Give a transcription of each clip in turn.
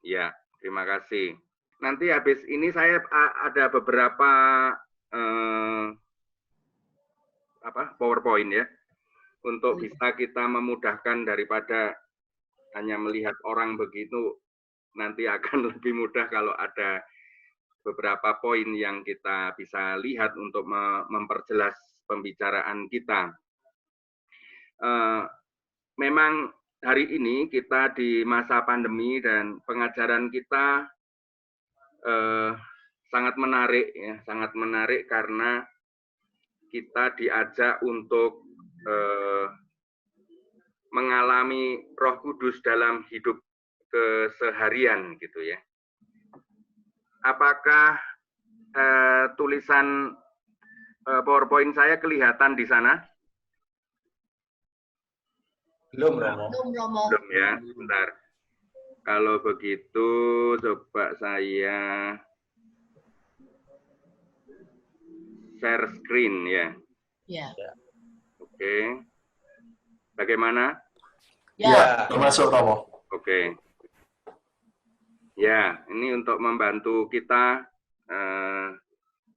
Ya, terima kasih. Nanti habis ini saya ada beberapa PowerPoint ya, untuk bisa kita memudahkan daripada hanya melihat orang begitu, nanti akan lebih mudah kalau ada beberapa poin yang kita bisa lihat untuk memperjelas pembicaraan kita. Memang hari ini kita di masa pandemi dan pengajaran kita sangat menarik ya, sangat menarik karena kita diajak untuk mengalami Roh Kudus dalam hidup keseharian gitu ya. Apakah tulisan PowerPoint saya kelihatan di sana? Belum, Romo. Belum ya, bentar. Kalau begitu coba saya share screen ya. Ya. Oke. Bagaimana? Ya, termasuk Romo. Oke. Ya, ini untuk membantu kita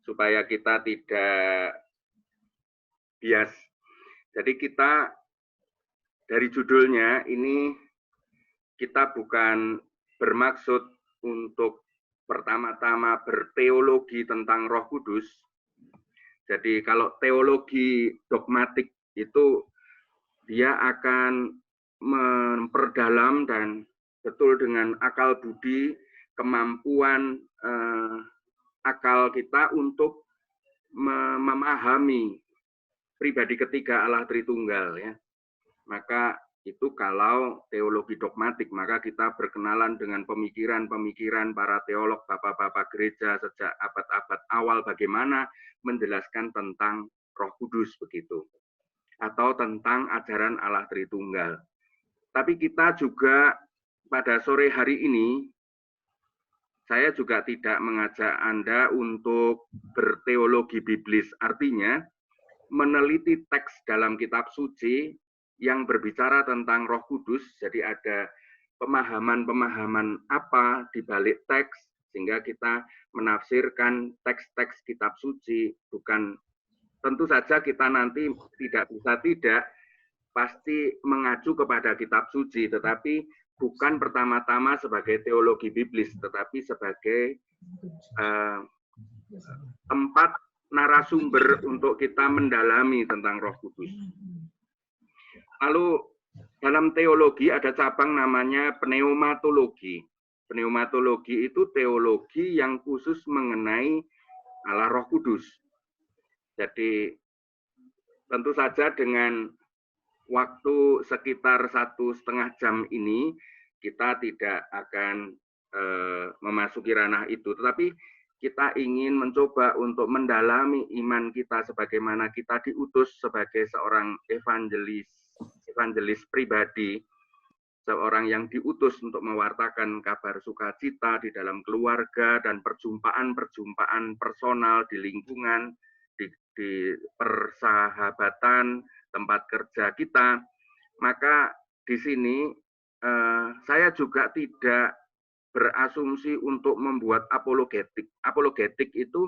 supaya kita tidak bias. Jadi kita dari judulnya ini kita bukan bermaksud untuk pertama-tama berteologi tentang Roh Kudus. Jadi kalau teologi dogmatik itu dia akan memperdalam dan betul dengan akal budi, kemampuan akal kita untuk memahami pribadi ketiga Allah Tritunggal ya. Maka itu kalau teologi dogmatik, maka kita berkenalan dengan pemikiran-pemikiran para teolog, bapak-bapak gereja sejak abad-abad awal bagaimana menjelaskan tentang Roh Kudus begitu. Atau tentang ajaran Allah Tritunggal. Tapi kita juga pada sore hari ini, saya juga tidak mengajak Anda untuk berteologi biblis. Artinya, meneliti teks dalam kitab suci yang berbicara tentang Roh Kudus, jadi ada pemahaman-pemahaman apa di balik teks, sehingga kita menafsirkan teks-teks kitab suci, bukan tentu saja kita nanti tidak pasti mengacu kepada kitab suci, tetapi bukan pertama-tama sebagai teologi biblis, tetapi sebagai tempat narasumber untuk kita mendalami tentang Roh Kudus. Lalu dalam teologi ada cabang namanya pneumatologi. Pneumatologi itu teologi yang khusus mengenai Allah Roh Kudus. Jadi tentu saja dengan waktu sekitar 1,5 jam ini kita tidak akan memasuki ranah itu, tetapi kita ingin mencoba untuk mendalami iman kita sebagaimana kita diutus sebagai seorang evangelis pribadi, seorang yang diutus untuk mewartakan kabar sukacita di dalam keluarga dan perjumpaan-perjumpaan personal di lingkungan, di persahabatan, tempat kerja kita. Maka di sini saya juga tidak berasumsi untuk membuat apologetik. Apologetik itu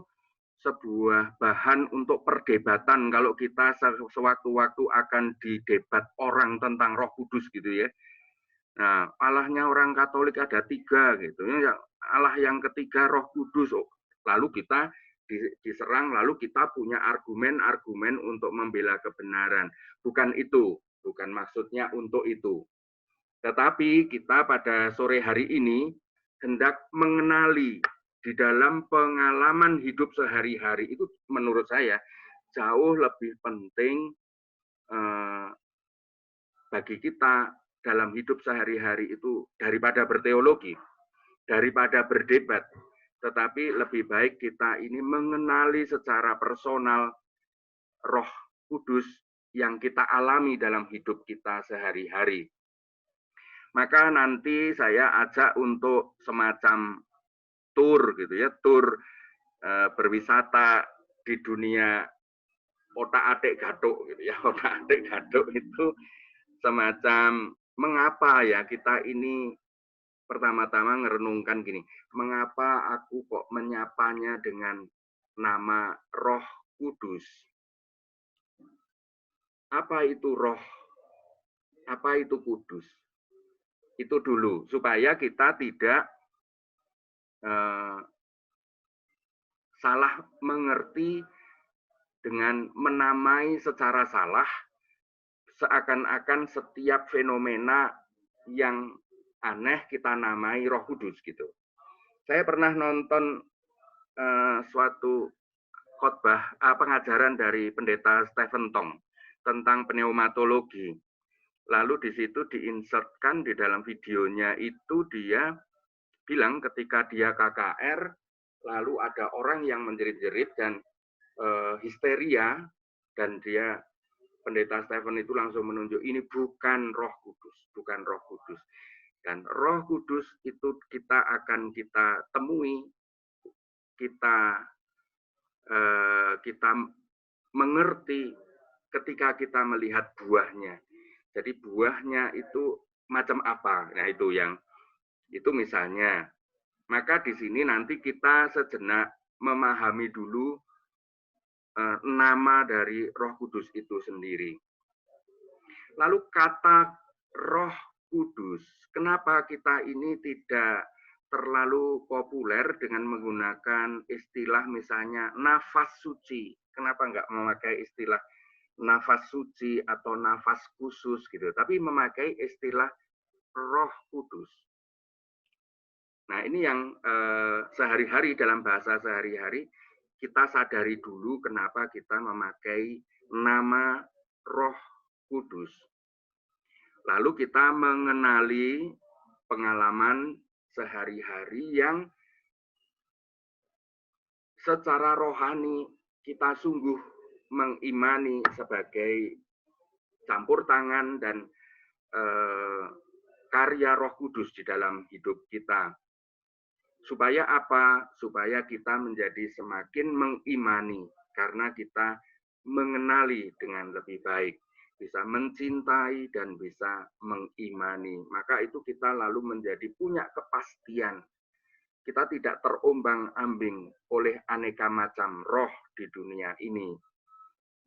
sebuah bahan untuk perdebatan kalau kita sewaktu-waktu akan didebat orang tentang Roh Kudus gitu ya. Nah, Allahnya orang Katolik ada 3 gitu ya. Allah yang ketiga Roh Kudus. Lalu kita diserang, lalu kita punya argumen-argumen untuk membela kebenaran. Bukan itu, bukan maksudnya untuk itu. Tetapi kita pada sore hari ini hendak mengenali di dalam pengalaman hidup sehari-hari itu menurut saya jauh lebih penting bagi kita dalam hidup sehari-hari itu daripada berteologi, daripada berdebat. Tetapi lebih baik kita ini mengenali secara personal Roh Kudus yang kita alami dalam hidup kita sehari-hari. Maka nanti saya ajak untuk semacam tour gitu ya, tour berwisata di dunia otak-atik gaduk gitu ya. Otak-atik gaduk itu semacam mengapa ya kita ini pertama-tama ngerenungkan gini, mengapa aku kok menyapanya dengan nama Roh Kudus? Apa itu roh? Apa itu kudus? Itu dulu, supaya kita tidak salah mengerti dengan menamai secara salah, seakan-akan setiap fenomena yang aneh kita namai Roh Kudus gitu. Saya pernah nonton suatu khotbah pengajaran dari pendeta Stephen Tong tentang pneumatologi. Lalu di situ diinsertkan di dalam videonya itu dia bilang ketika dia KKR, lalu ada orang yang menjerit-jerit dan histeria, dan dia pendeta Stephen itu langsung menunjuk ini bukan Roh Kudus, bukan Roh Kudus. Dan Roh Kudus itu kita temui, kita mengerti ketika kita melihat buahnya. Jadi buahnya itu macam apa? Nah itu misalnya. Maka di sini nanti kita sejenak memahami dulu nama dari Roh Kudus itu sendiri. Lalu kata Roh Kudus, kenapa kita ini tidak terlalu populer dengan menggunakan istilah misalnya nafas suci? Kenapa enggak memakai istilah nafas suci atau nafas khusus gitu, tapi memakai istilah Roh Kudus? Nah, ini yang sehari-hari dalam bahasa sehari-hari kita sadari dulu kenapa kita memakai nama Roh Kudus. Lalu kita mengenali pengalaman sehari-hari yang secara rohani kita sungguh mengimani sebagai campur tangan dan karya Roh Kudus di dalam hidup kita. Supaya apa? Supaya kita menjadi semakin mengimani karena kita mengenali dengan lebih baik, bisa mencintai dan bisa mengimani. Maka itu kita lalu menjadi punya kepastian. Kita tidak terombang-ambing oleh aneka macam roh di dunia ini.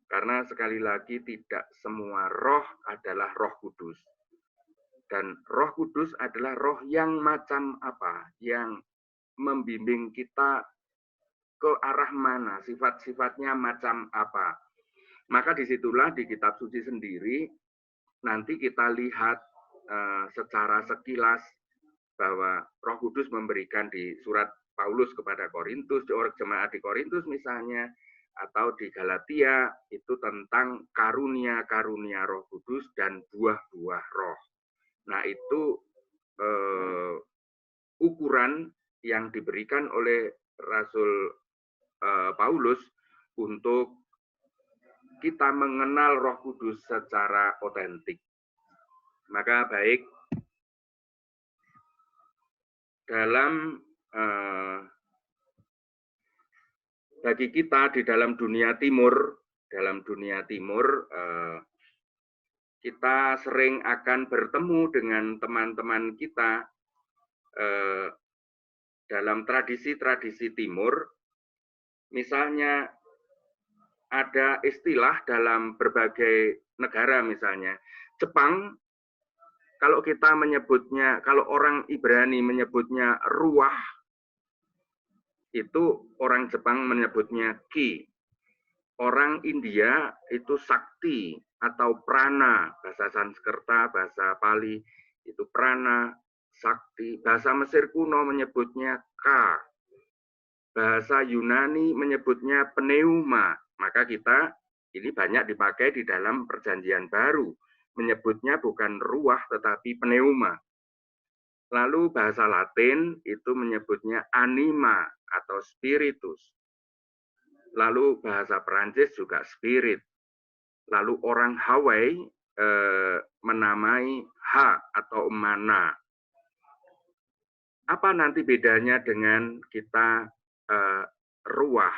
Karena sekali lagi tidak semua roh adalah Roh Kudus. Dan Roh Kudus adalah roh yang macam apa? Yang membimbing kita ke arah mana, sifat-sifatnya macam apa. Maka disitulah di kitab suci sendiri, nanti kita lihat secara sekilas bahwa Roh Kudus memberikan di surat Paulus kepada Korintus, di orang jemaat di Korintus misalnya, atau di Galatia, itu tentang karunia-karunia Roh Kudus dan buah-buah roh. Nah itu ukuran yang diberikan oleh Rasul Paulus untuk kita mengenal Roh Kudus secara otentik. Maka baik dalam bagi kita di dalam dunia timur, kita sering akan bertemu dengan teman-teman kita dalam tradisi-tradisi timur. Misalnya ada istilah dalam berbagai negara, misalnya Jepang, kalau kita menyebutnya, kalau orang Ibrani menyebutnya ruah, itu orang Jepang menyebutnya ki. Orang India itu sakti atau prana, bahasa Sanskerta, bahasa Pali itu prana, sakti. Bahasa Mesir kuno menyebutnya ka. Bahasa Yunani menyebutnya pneuma. Maka kita ini banyak dipakai di dalam Perjanjian Baru. Menyebutnya bukan ruah tetapi pneuma. Lalu bahasa Latin itu menyebutnya anima atau spiritus. Lalu bahasa Perancis juga spirit. Lalu orang Hawaii menamai ha atau mana. Apa nanti bedanya dengan kita ruah?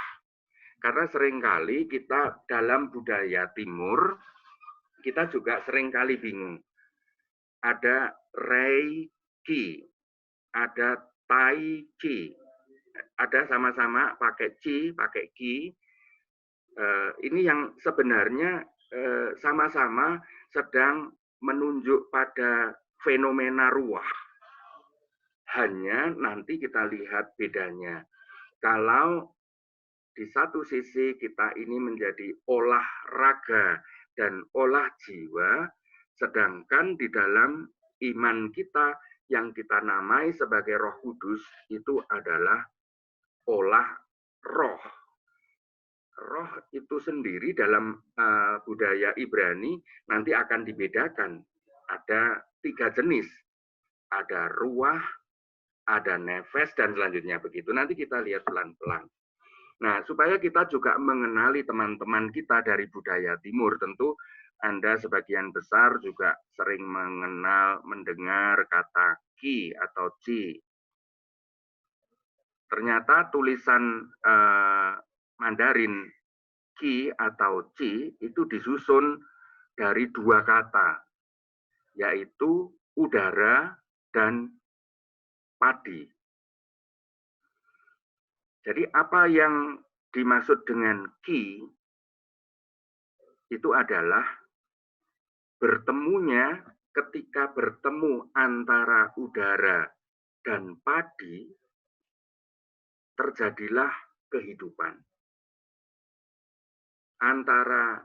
Karena seringkali kita dalam budaya timur, kita juga seringkali bingung. Ada reiki. ada Tai Chi. Ada sama-sama pakai Chi, pakai Qi. Ini yang sebenarnya sama-sama sedang menunjuk pada fenomena ruah. Hanya nanti kita lihat bedanya. Kalau di satu sisi kita ini menjadi olahraga dan olah jiwa, sedangkan di dalam iman kita yang kita namai sebagai Roh Kudus itu adalah olah roh. Roh itu sendiri dalam budaya Ibrani nanti akan dibedakan. Ada 3 jenis. Ada ruah, ada nefes, dan selanjutnya begitu. Nanti kita lihat pelan-pelan. Nah, supaya kita juga mengenali teman-teman kita dari budaya timur, tentu Anda sebagian besar juga sering mendengar kata Qi atau Qi. Ternyata tulisan Mandarin Qi atau Qi itu disusun dari 2 kata, yaitu udara dan padi. Jadi apa yang dimaksud dengan Qi itu adalah bertemunya, ketika bertemu antara udara dan padi, terjadilah kehidupan. Antara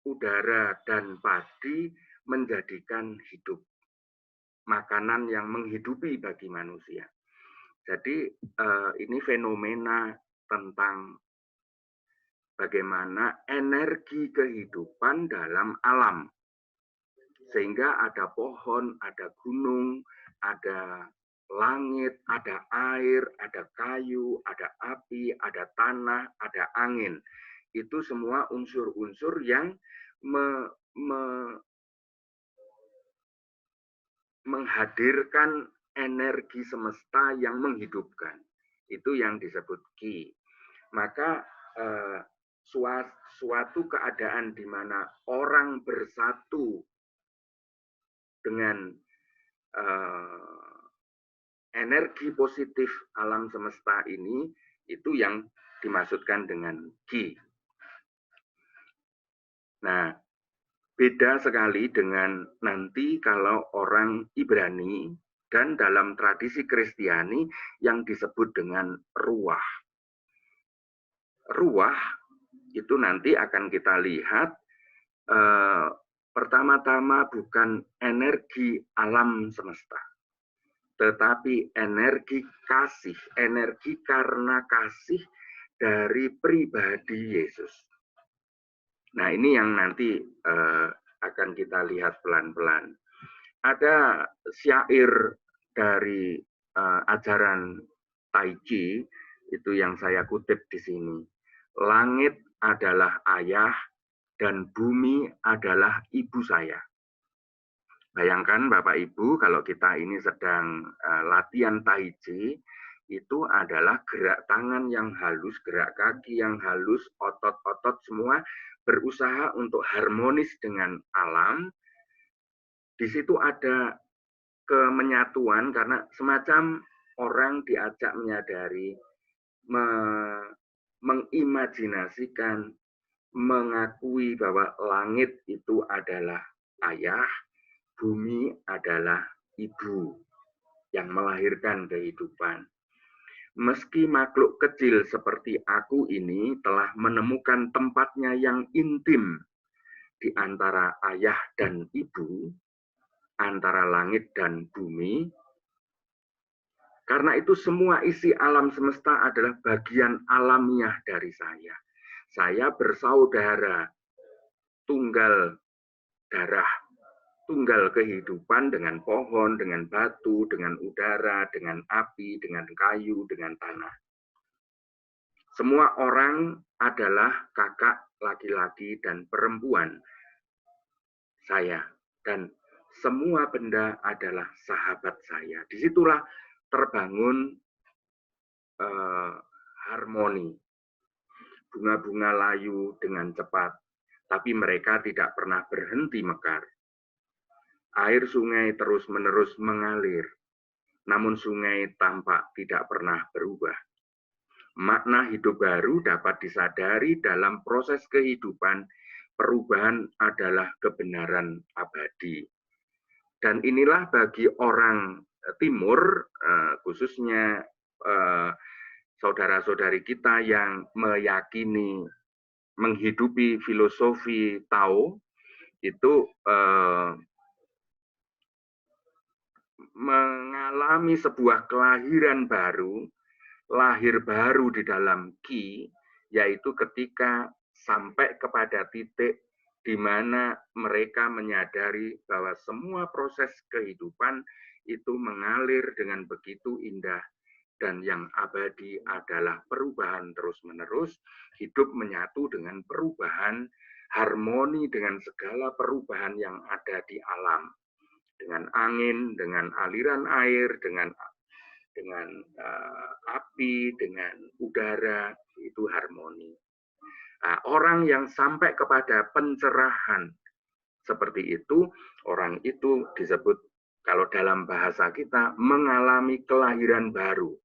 udara dan padi menjadikan hidup. Makanan yang menghidupi bagi manusia. Jadi ini fenomena tentang bagaimana energi kehidupan dalam alam. Sehingga ada pohon, ada gunung, ada langit, ada air, ada kayu, ada api, ada tanah, ada angin. Itu semua unsur-unsur yang menghadirkan energi semesta yang menghidupkan. Itu yang disebut Qi. Maka suatu keadaan di mana orang bersatu dengan energi positif alam semesta ini, itu yang dimaksudkan dengan Qi. Nah, beda sekali dengan nanti kalau orang Ibrani dan dalam tradisi Kristiani yang disebut dengan ruah. Ruah itu nanti akan kita lihat pertama-tama bukan energi alam semesta, tetapi energi kasih, energi karena kasih dari pribadi Yesus. Nah, ini yang nanti akan kita lihat pelan-pelan. Ada syair dari ajaran Tai Chi, itu yang saya kutip di sini. Langit adalah ayah dan bumi adalah ibu saya. Bayangkan Bapak Ibu, kalau kita ini sedang latihan Tai Chi, itu adalah gerak tangan yang halus, gerak kaki yang halus, otot-otot semua berusaha untuk harmonis dengan alam. Di situ ada kemenyatuan karena semacam orang diajak menyadari, mengimajinasikan, mengakui bahwa langit itu adalah ayah, bumi adalah ibu yang melahirkan kehidupan. Meski makhluk kecil seperti aku ini telah menemukan tempatnya yang intim di antara ayah dan ibu, antara langit dan bumi, karena itu semua isi alam semesta adalah bagian alamiah dari saya. Saya bersaudara, tunggal darah, tunggal kehidupan dengan pohon, dengan batu, dengan udara, dengan api, dengan kayu, dengan tanah. Semua orang adalah kakak laki-laki dan perempuan saya. Dan semua benda adalah sahabat saya. Disitulah terbangun harmoni. Bunga-bunga layu dengan cepat, tapi mereka tidak pernah berhenti mekar. Air sungai terus-menerus mengalir. namun sungai tampak tidak pernah berubah. Makna hidup baru dapat disadari dalam proses kehidupan. Perubahan adalah kebenaran abadi. Dan inilah bagi orang Timur, khususnya saudara-saudari kita yang meyakini menghidupi filosofi Tao, itu mengalami sebuah kelahiran baru, lahir baru di dalam Qi, yaitu ketika sampai kepada titik di mana mereka menyadari bahwa semua proses kehidupan itu mengalir dengan begitu indah, dan yang abadi adalah perubahan terus-menerus, hidup menyatu dengan perubahan, harmoni dengan segala perubahan yang ada di alam, dengan angin, dengan aliran air, dengan api, dengan udara, itu harmoni. Nah, orang yang sampai kepada pencerahan seperti itu, orang itu disebut, kalau dalam bahasa kita, mengalami kelahiran baru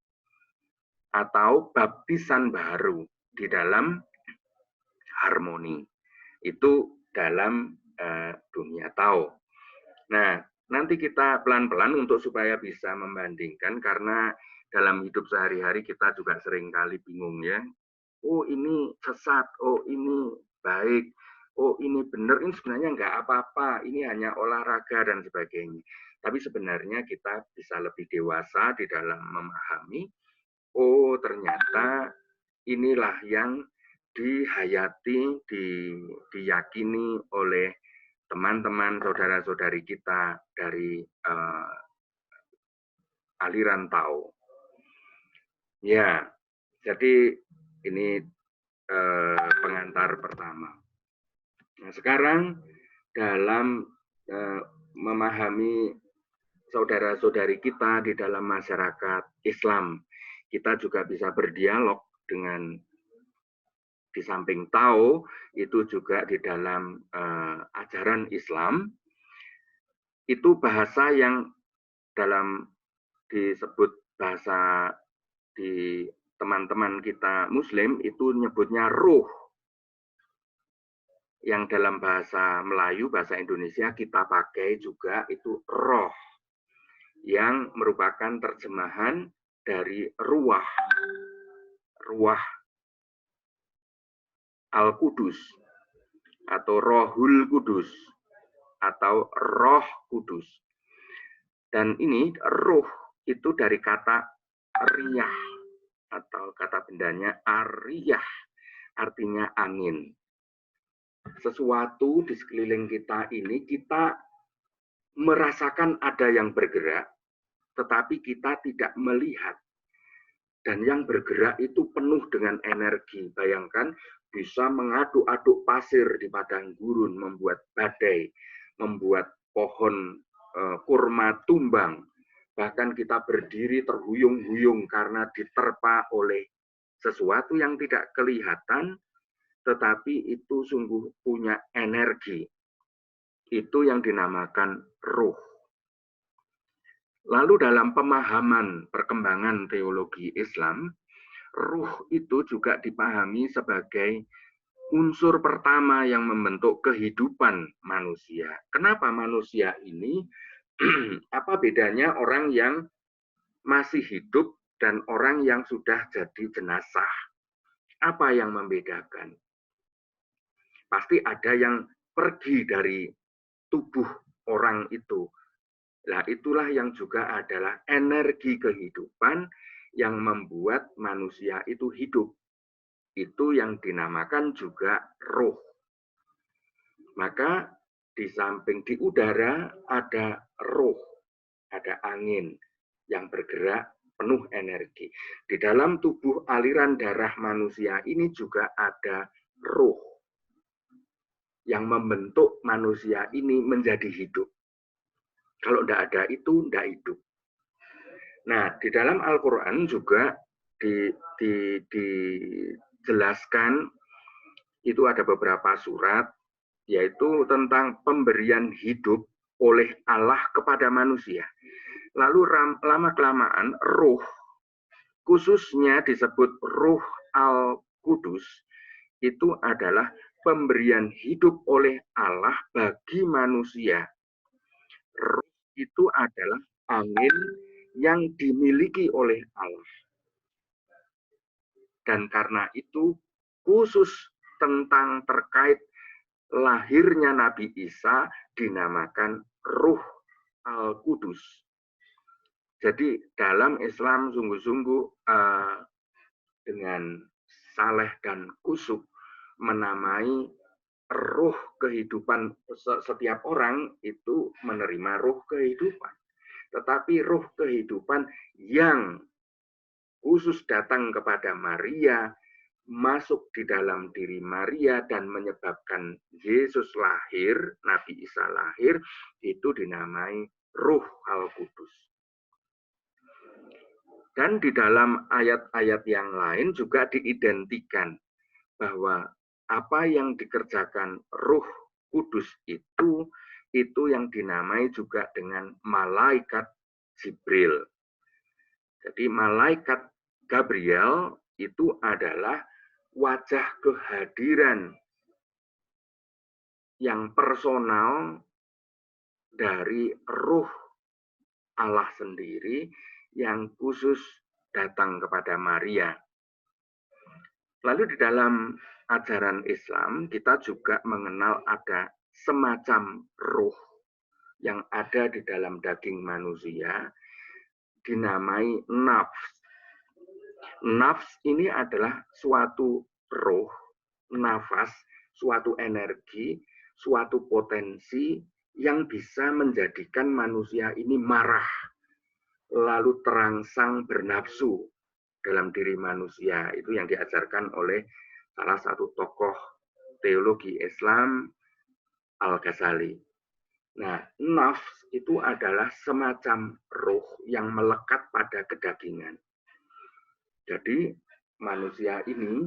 atau baptisan baru di dalam harmoni. Itu dalam dunia Tao. Nah, nanti kita pelan-pelan untuk supaya bisa membandingkan, karena dalam hidup sehari-hari kita juga seringkali bingung ya. Oh ini sesat, oh ini baik, oh ini benar, ini sebenarnya nggak apa-apa, ini hanya olahraga dan sebagainya. Tapi sebenarnya kita bisa lebih dewasa di dalam memahami, oh ternyata inilah yang dihayati, diyakini oleh teman-teman, saudara-saudari kita dari aliran Tao. Ya, jadi ini pengantar pertama. Nah, sekarang dalam memahami saudara-saudari kita di dalam masyarakat Islam, kita juga bisa berdialog dengan, di samping Tao, itu juga di dalam ajaran Islam, itu bahasa yang dalam disebut bahasa di teman-teman kita Muslim itu nyebutnya ruh. Yang dalam bahasa Melayu, bahasa Indonesia kita pakai juga itu roh, yang merupakan terjemahan dari ruah, ruah Al-Qudus, atau Rohul Kudus, atau Roh Kudus. Dan ini ruh itu dari kata riyah, atau kata bendanya ariyah, artinya angin. Sesuatu di sekeliling kita ini, kita merasakan ada yang bergerak, tetapi kita tidak melihat. Dan yang bergerak itu penuh dengan energi. Bayangkan bisa mengaduk-aduk pasir di padang gurun, membuat badai, membuat pohon kurma tumbang. Bahkan kita berdiri terhuyung-huyung karena diterpa oleh sesuatu yang tidak kelihatan, tetapi itu sungguh punya energi. Itu yang dinamakan ruh. Lalu dalam pemahaman perkembangan teologi Islam, ruh itu juga dipahami sebagai unsur pertama yang membentuk kehidupan manusia. Kenapa manusia ini? Apa bedanya orang yang masih hidup dan orang yang sudah jadi jenazah? Apa yang membedakan? Pasti ada yang pergi dari tubuh orang itu. Nah, itulah yang juga adalah energi kehidupan yang membuat manusia itu hidup. Itu yang dinamakan juga ruh. Maka di samping di udara ada ruh, ada angin yang bergerak penuh energi. Di dalam tubuh aliran darah manusia ini juga ada ruh yang membentuk manusia ini menjadi hidup. Kalau tidak ada itu, tidak hidup. Nah, di dalam Al-Quran juga dijelaskan, itu ada beberapa surat, yaitu tentang pemberian hidup oleh Allah kepada manusia. Lalu lama-kelamaan ruh, khususnya disebut ruh Al-Kudus, itu adalah pemberian hidup oleh Allah bagi manusia. Ruh itu adalah angin yang dimiliki oleh Allah. Dan karena itu khusus tentang terkait lahirnya Nabi Isa dinamakan Ruh Al-Kudus. Jadi dalam Islam sungguh-sungguh dengan saleh dan kusuk menamai ruh kehidupan. Setiap orang itu menerima ruh kehidupan. Tetapi ruh kehidupan yang khusus datang kepada Maria, masuk di dalam diri Maria dan menyebabkan Yesus lahir, Nabi Isa lahir, itu dinamai Ruh Al-Kudus. Dan di dalam ayat-ayat yang lain juga diidentikan bahwa apa yang dikerjakan Ruh Kudus itu yang dinamai juga dengan malaikat Jibril. Jadi malaikat Gabriel itu adalah wajah kehadiran yang personal dari Ruh Allah sendiri yang khusus datang kepada Maria. Lalu di dalam ajaran Islam kita juga mengenal ada semacam ruh yang ada di dalam daging manusia dinamai nafs. Nafs ini adalah suatu ruh, nafas, suatu energi, suatu potensi yang bisa menjadikan manusia ini marah, lalu terangsang bernafsu dalam diri manusia. Itu yang diajarkan oleh salah satu tokoh teologi Islam, Al-Ghazali. Nah, nafs itu adalah semacam ruh yang melekat pada kedagingan. Jadi manusia ini,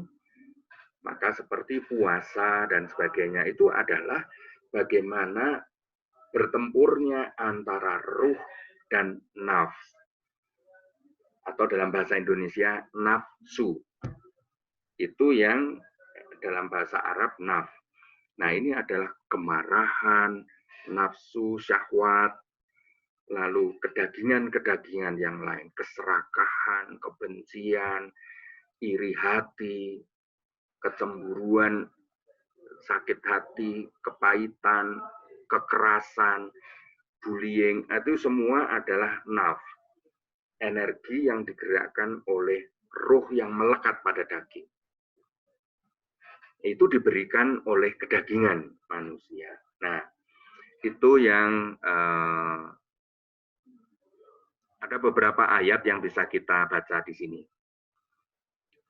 maka seperti puasa dan sebagainya, itu adalah bagaimana bertempurnya antara ruh dan nafs. Atau dalam bahasa Indonesia, nafsu. Itu yang dalam bahasa Arab, naf. Nah, ini adalah kemarahan, nafsu, syahwat, lalu kedagingan-kedagingan yang lain, keserakahan, kebencian, iri hati, kecemburuan, sakit hati, kepahitan, kekerasan, bullying, itu semua adalah naf. Energi yang digerakkan oleh ruh yang melekat pada daging. Itu diberikan oleh kedagingan manusia. Nah, itu yang ada beberapa ayat yang bisa kita baca di sini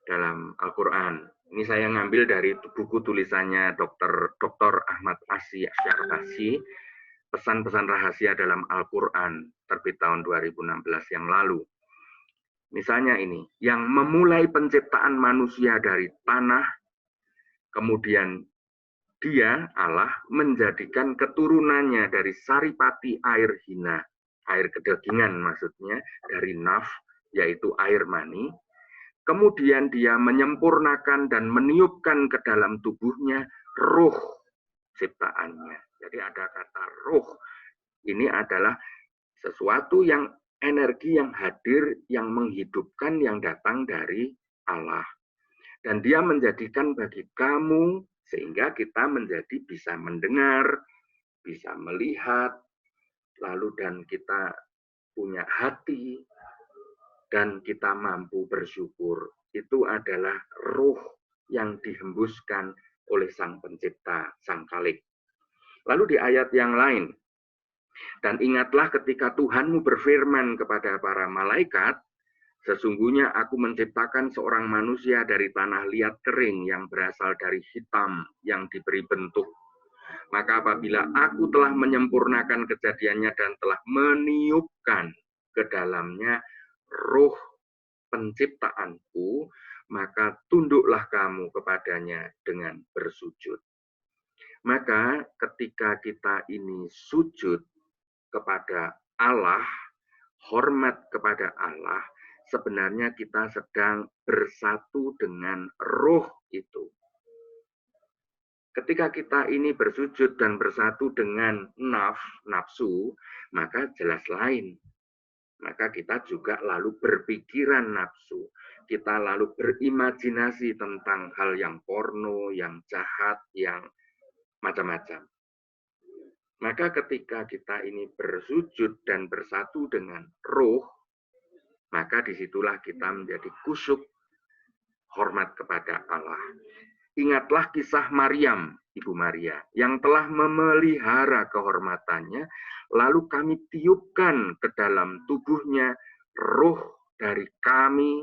dalam Al-Quran. Ini saya ngambil dari buku tulisannya Dr. Ahmad Asy'ari, Pesan-pesan rahasia dalam Al-Quran, terbit tahun 2016 yang lalu. Misalnya ini, yang memulai penciptaan manusia dari tanah, kemudian dia, Allah, menjadikan keturunannya dari saripati air hina, air kedagingan maksudnya, dari naf, yaitu air mani. Kemudian dia menyempurnakan dan meniupkan ke dalam tubuhnya ruh ciptaannya. Jadi ada kata ruh. Ini adalah sesuatu yang energi yang hadir, yang menghidupkan, yang datang dari Allah. Dan dia menjadikan bagi kamu, sehingga kita menjadi bisa mendengar, bisa melihat, lalu dan kita punya hati, dan kita mampu bersyukur. Itu adalah ruh yang dihembuskan oleh Sang Pencipta, Sang Khalik. Lalu di ayat yang lain, dan ingatlah ketika Tuhanmu berfirman kepada para malaikat, sesungguhnya aku menciptakan seorang manusia dari tanah liat kering yang berasal dari hitam yang diberi bentuk. Maka apabila aku telah menyempurnakan kejadiannya dan telah meniupkan ke dalamnya ruh penciptaanku, maka tunduklah kamu kepadanya dengan bersujud. Maka ketika kita ini sujud kepada Allah, hormat kepada Allah, sebenarnya kita sedang bersatu dengan roh itu. Ketika kita ini bersujud dan bersatu dengan nafsu, maka jelas lain. Maka kita juga lalu berpikiran nafsu. Kita lalu berimajinasi tentang hal yang porno, yang jahat, yang macam-macam. Maka ketika kita ini bersujud dan bersatu dengan roh, maka disitulah kita menjadi kusyuk, hormat kepada Allah. Ingatlah kisah Maryam, Ibu Maria, yang telah memelihara kehormatannya, lalu kami tiupkan ke dalam tubuhnya roh dari kami,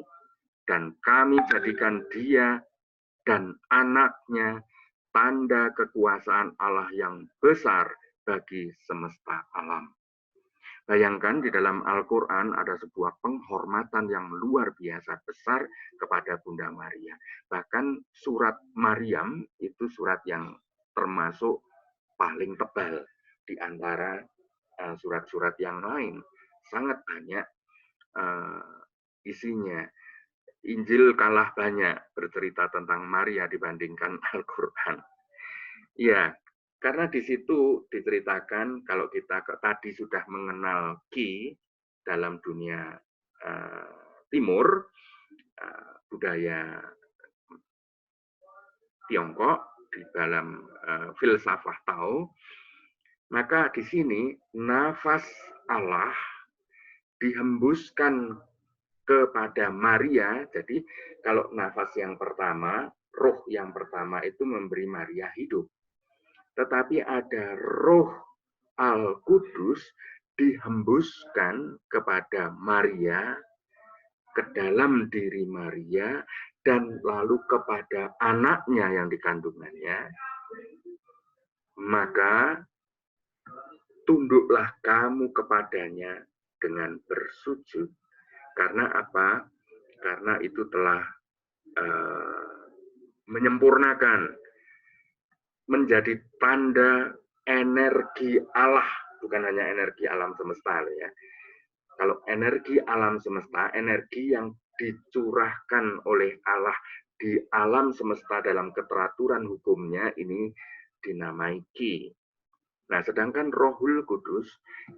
dan kami jadikan dia dan anaknya tanda kekuasaan Allah yang besar bagi semesta alam. Bayangkan di dalam Al-Quran ada sebuah penghormatan yang luar biasa besar kepada Bunda Maria. Bahkan surat Maryam itu surat yang termasuk paling tebal di antara surat-surat yang lain. Sangat banyak isinya. Injil kalah banyak bercerita tentang Maria dibandingkan Al-Quran. Ya, karena di situ diceritakan kalau kita tadi sudah mengenal Qi dalam dunia timur, budaya Tiongkok di dalam filsafat Tao, maka di sini nafas Allah dihembuskan kepada Maria. Jadi kalau nafas yang pertama, roh yang pertama itu memberi Maria hidup. Tetapi ada roh Al-Kudus dihembuskan kepada Maria, ke dalam diri Maria, dan lalu kepada anaknya yang dikandungannya. Maka tunduklah kamu kepadanya dengan bersujud. Karena apa? Karena itu telah menyempurnakan, menjadi tanda energi Allah, bukan hanya energi alam semesta ya. Kalau energi alam semesta, energi yang dicurahkan oleh Allah di alam semesta dalam keteraturan hukumnya, ini dinamai Qi. Nah, sedangkan Rohul Kudus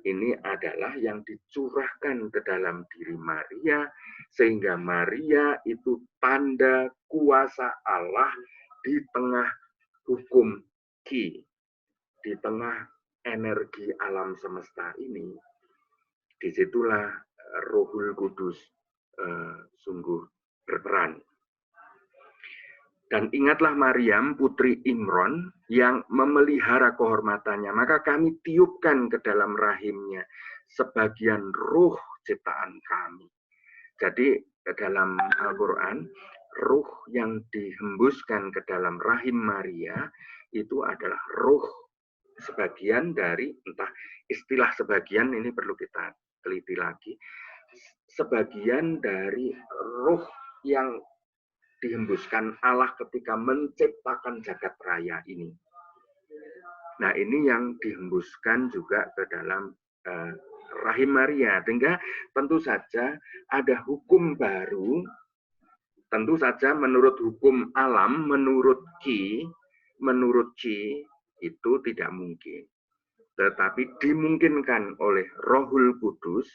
ini adalah yang dicurahkan ke dalam diri Maria, sehingga Maria itu tanda kuasa Allah di tengah hukum Qi, di tengah energi alam semesta ini. Disitulah Rohul Kudus sungguh berperan. Dan ingatlah Maryam, putri Imron, yang memelihara kehormatannya. Maka kami tiupkan ke dalam rahimnya sebagian ruh ciptaan kami. Jadi dalam Al-Quran, ruh yang dihembuskan ke dalam rahim Maria itu adalah ruh sebagian dari, entah istilah sebagian ini perlu kita teliti lagi, sebagian dari ruh yang dihembuskan Allah ketika menciptakan jagat raya ini. Nah, ini yang dihembuskan juga ke dalam rahim Maria. Sehingga tentu saja ada hukum baru, tentu saja menurut hukum alam, menurut Qi itu tidak mungkin. Tetapi dimungkinkan oleh Rohul Kudus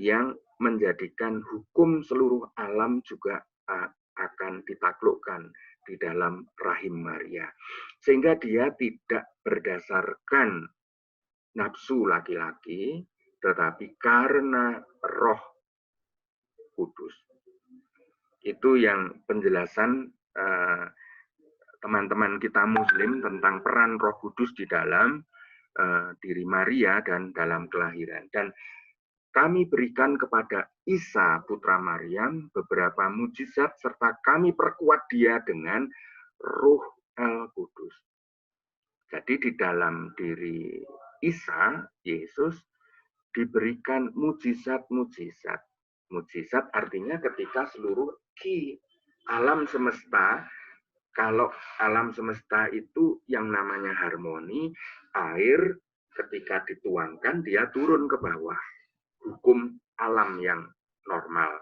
yang menjadikan hukum seluruh alam juga akan ditaklukkan di dalam rahim Maria. Sehingga dia tidak berdasarkan nafsu laki-laki, tetapi karena Roh Kudus. Itu yang penjelasan teman-teman kita Muslim tentang peran Roh Kudus di dalam diri Maria dan dalam kelahiran. Dan kami berikan kepada Isa putra Maryam beberapa mujizat serta kami perkuat dia dengan Ruh Al-Kudus. Jadi di dalam diri Isa, Yesus, diberikan mujizat-mujizat. Mujizat artinya ketika seluruh Qi alam semesta, kalau alam semesta itu yang namanya harmoni, air ketika dituangkan dia turun ke bawah. Hukum alam yang normal.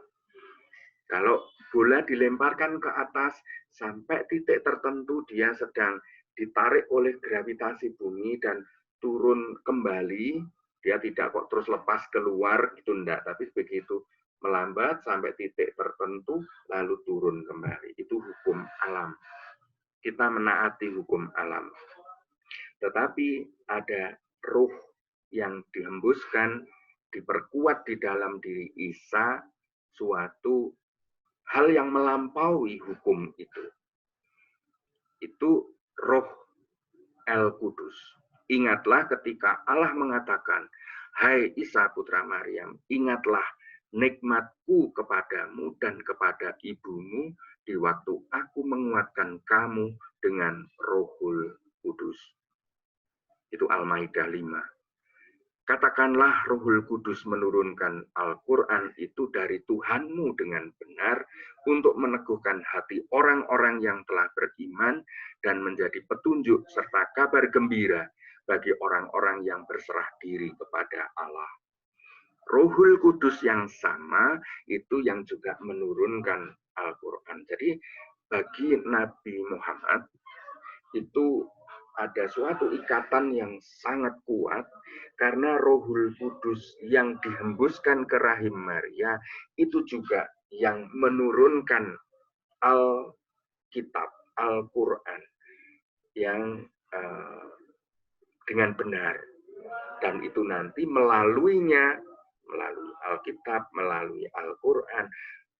Kalau bola dilemparkan ke atas sampai titik tertentu dia sedang ditarik oleh gravitasi bumi dan turun kembali, dia tidak kok terus lepas keluar gitu enggak, tapi begitu melambat sampai titik tertentu lalu turun kembali. Itu hukum alam. Kita menaati hukum alam. Tetapi ada ruh yang dihembuskan, diperkuat di dalam diri Isa, suatu hal yang melampaui hukum itu. Itu roh El-Kudus. Ingatlah ketika Allah mengatakan, hai Isa putra Maryam, ingatlah nikmatku kepadamu dan kepada ibumu di waktu aku menguatkan kamu dengan Rohul Kudus. Itu Al-Maidah 5. Katakanlah Rohul Kudus menurunkan Al-Quran itu dari Tuhanmu dengan benar untuk meneguhkan hati orang-orang yang telah beriman dan menjadi petunjuk serta kabar gembira bagi orang-orang yang berserah diri kepada Allah. Rohul Kudus yang sama itu yang juga menurunkan Al-Quran. Jadi bagi Nabi Muhammad itu ada suatu ikatan yang sangat kuat karena Rohul Kudus yang dihembuskan ke rahim Maria itu juga yang menurunkan Alkitab, Al-Quran yang dengan benar. Dan itu nanti melalui Alkitab, melalui Al-Quran,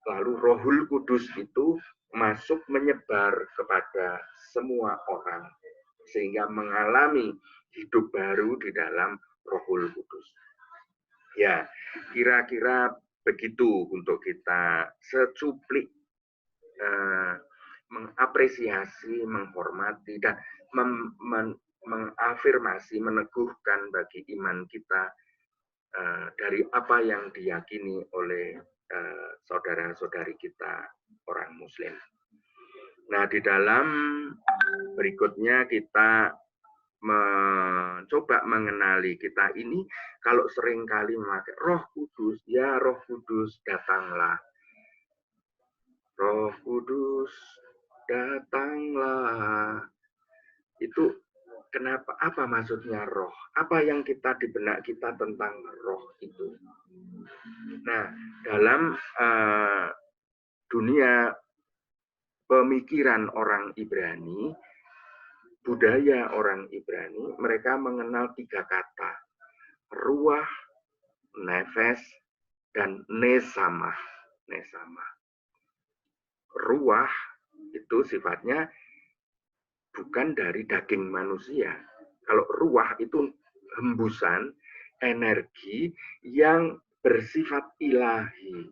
lalu Rohul Kudus itu masuk menyebar kepada semua orang sehingga mengalami hidup baru di dalam Rohul Kudus. Ya, kira-kira begitu untuk kita secuplik mengapresiasi, menghormati, dan mengafirmasi, meneguhkan bagi iman kita dari apa yang diyakini oleh saudara-saudari kita orang Muslim. Nah, di dalam berikutnya kita mencoba mengenali kita ini kalau seringkali memakai Roh Kudus, ya Roh Kudus datanglah. Roh Kudus datanglah. Itu kenapa? Apa maksudnya roh? Apa yang kita di benak kita tentang roh itu? Nah, dalam dunia pemikiran orang Ibrani, budaya orang Ibrani, mereka mengenal 3 kata. Ruah, nefes, dan nesamah. Ruah itu sifatnya bukan dari daging manusia. Kalau ruah itu hembusan energi yang bersifat ilahi,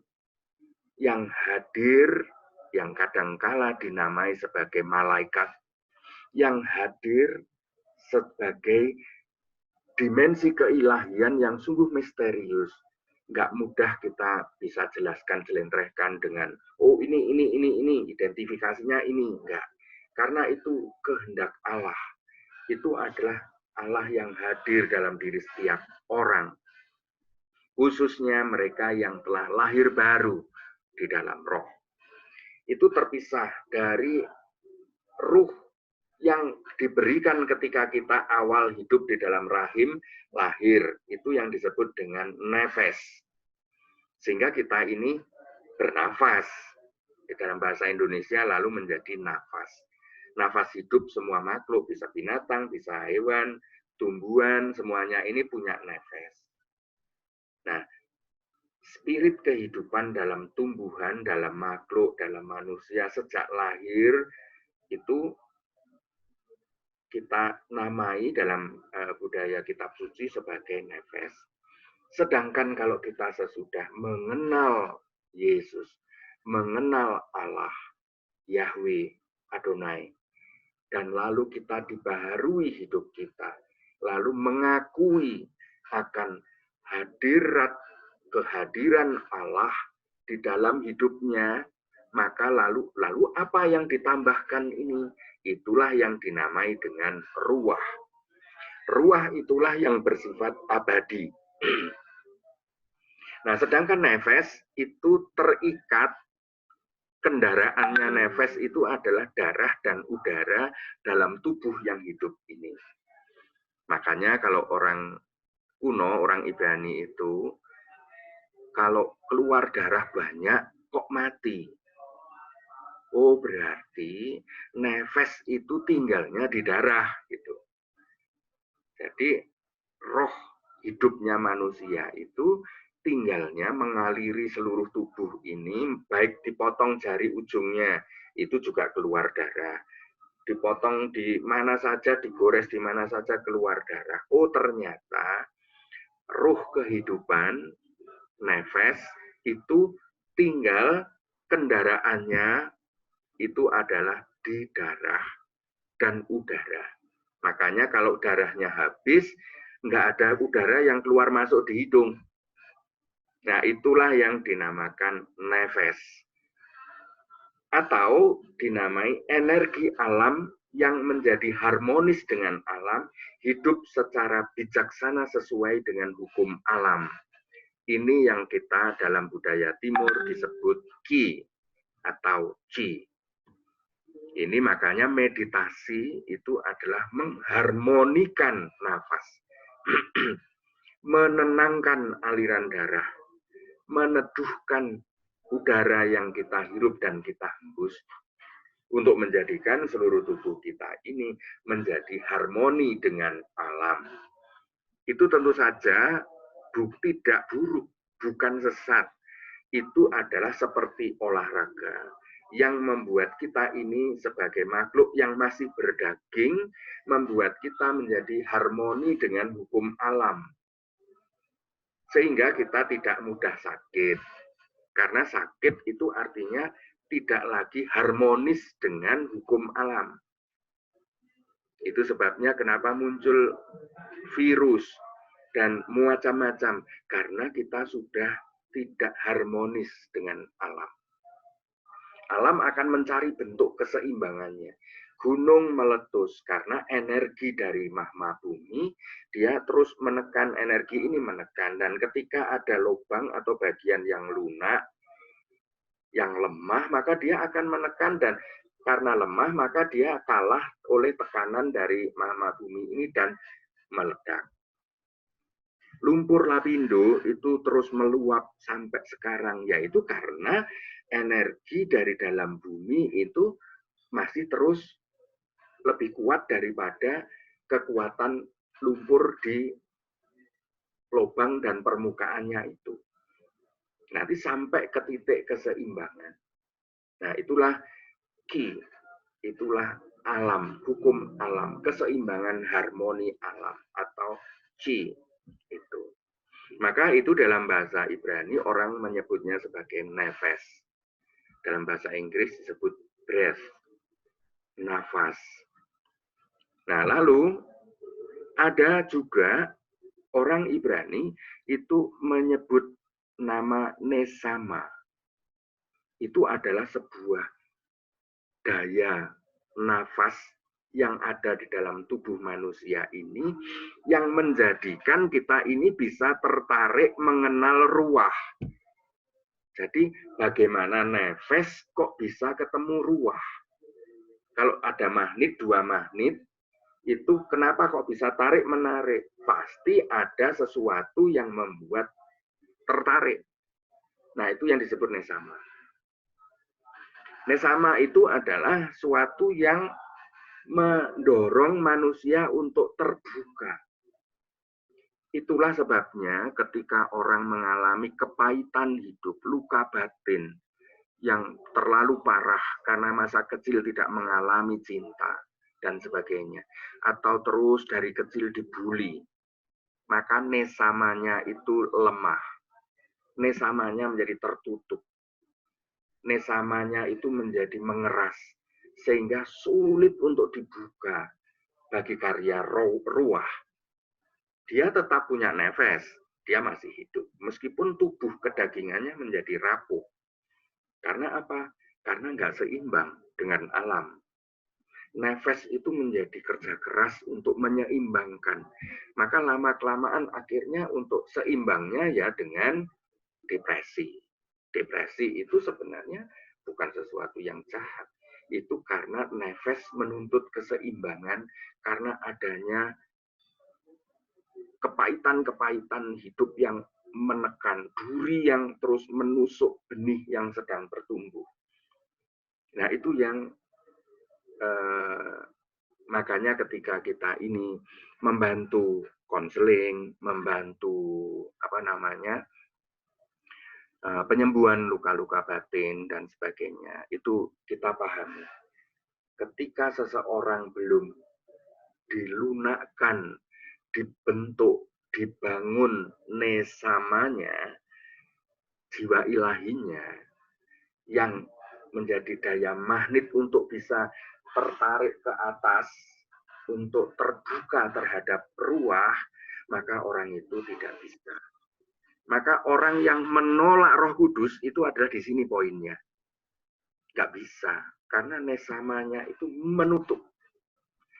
yang hadir, yang kadangkala dinamai sebagai malaikat, yang hadir sebagai dimensi keilahian yang sungguh misterius. Nggak mudah kita bisa jelaskan, jelentrehkan dengan, oh ini, identifikasinya ini. Enggak. Karena itu kehendak Allah. Itu adalah Allah yang hadir dalam diri setiap orang. Khususnya mereka yang telah lahir baru di dalam roh. Itu terpisah dari ruh yang diberikan ketika kita awal hidup di dalam rahim, lahir. Itu yang disebut dengan nefes. Sehingga kita ini bernafas. Di dalam bahasa Indonesia lalu menjadi nafas. Nafas hidup semua makhluk, bisa binatang, bisa hewan, tumbuhan, semuanya ini punya nefes. Nah, spirit kehidupan dalam tumbuhan, dalam makhluk, dalam manusia sejak lahir itu kita namai dalam budaya kitab suci sebagai nefes. Sedangkan kalau kita sesudah mengenal Yesus, mengenal Allah, Yahweh, Adonai, dan lalu kita dibaharui hidup kita, lalu mengakui akan kehadiran Allah di dalam hidupnya, maka lalu apa yang ditambahkan ini? Itulah yang dinamai dengan ruah. Ruah itulah yang bersifat abadi. Nah, sedangkan nefes itu terikat, kendaraannya nefes itu adalah darah dan udara dalam tubuh yang hidup ini. Makanya kalau orang kuno, orang Ibrani itu, kalau keluar darah banyak, kok mati? Oh, berarti nefes itu tinggalnya di darah, gitu. Jadi, roh hidupnya manusia itu tinggalnya mengaliri seluruh tubuh ini, baik dipotong jari ujungnya, itu juga keluar darah. Dipotong di mana saja, digores di mana saja, keluar darah. Oh, ternyata ruh kehidupan, nefes, itu tinggal kendaraannya itu adalah di darah dan udara. Makanya kalau darahnya habis, nggak ada udara yang keluar masuk di hidung. Nah, itulah yang dinamakan nefes. Atau dinamai energi alam yang menjadi harmonis dengan alam, hidup secara bijaksana sesuai dengan hukum alam. Ini yang kita dalam budaya timur disebut Qi atau Qi. Ini makanya meditasi itu adalah mengharmonikan nafas, menenangkan aliran darah, meneduhkan udara yang kita hirup dan kita hembus, untuk menjadikan seluruh tubuh kita ini menjadi harmoni dengan alam. Itu tentu saja tidak buruk, bukan sesat. Itu adalah seperti olahraga yang membuat kita ini sebagai makhluk yang masih berdaging, membuat kita menjadi harmoni dengan hukum alam. Sehingga kita tidak mudah sakit. Karena sakit itu artinya tidak lagi harmonis dengan hukum alam. Itu sebabnya kenapa muncul virus dan macam-macam. Karena kita sudah tidak harmonis dengan alam. Alam akan mencari bentuk keseimbangannya. Gunung meletus karena energi dari magma bumi, dia terus menekan, energi ini menekan. Dan ketika ada lubang atau bagian yang lunak, yang lemah, maka dia akan menekan, dan karena lemah, maka dia kalah oleh tekanan dari magma bumi ini dan meledak. Lumpur lapindo itu terus meluap sampai sekarang, yaitu karena energi dari dalam bumi itu masih terus lebih kuat daripada kekuatan lumpur di lubang dan permukaannya itu. Nanti sampai ke titik keseimbangan. Nah, itulah Qi, itulah alam, hukum alam, keseimbangan harmoni alam atau Qi itu. Maka itu dalam bahasa Ibrani orang menyebutnya sebagai nefes. Dalam bahasa Inggris disebut breath, nafas. Nah, lalu ada juga orang Ibrani itu menyebut nama nesama. Itu adalah sebuah daya nafas yang ada di dalam tubuh manusia ini yang menjadikan kita ini bisa tertarik mengenal ruah. Jadi bagaimana nefes kok bisa ketemu ruah? Kalau ada magnet, dua magnet, itu kenapa kok bisa tarik menarik? Pasti ada sesuatu yang membuat tertarik. Nah, itu yang disebut nesama. Nesama itu adalah suatu yang mendorong manusia untuk terbuka. Itulah sebabnya ketika orang mengalami kepahitan hidup, luka batin yang terlalu parah karena masa kecil tidak mengalami cinta dan sebagainya, atau terus dari kecil dibully, maka nesamanya itu lemah. Nesamanya menjadi tertutup. Nesamanya itu menjadi mengeras, sehingga sulit untuk dibuka bagi karya ruah. Dia tetap punya nefes, dia masih hidup, meskipun tubuh kedagingannya menjadi rapuh. Karena apa? Karena nggak seimbang dengan alam. Nefes itu menjadi kerja keras untuk menyeimbangkan. Maka lama-kelamaan akhirnya untuk seimbangnya ya dengan depresi. Depresi itu sebenarnya bukan sesuatu yang jahat. Itu karena nefes menuntut keseimbangan, karena adanya kepahitan-kepahitan hidup yang menekan, duri yang terus menusuk benih yang sedang bertumbuh. Nah, itu yang makanya ketika kita ini membantu konseling, membantu penyembuhan luka-luka batin dan sebagainya, itu kita pahami. Ketika seseorang belum dilunakkan, dibentuk, dibangun nesamanya, jiwa ilahinya, yang menjadi daya magnet untuk bisa tertarik ke atas, untuk terbuka terhadap ruah, maka orang itu tidak bisa. Maka orang yang menolak Roh Kudus itu adalah di sini poinnya. Nggak bisa, karena nesamanya itu menutup.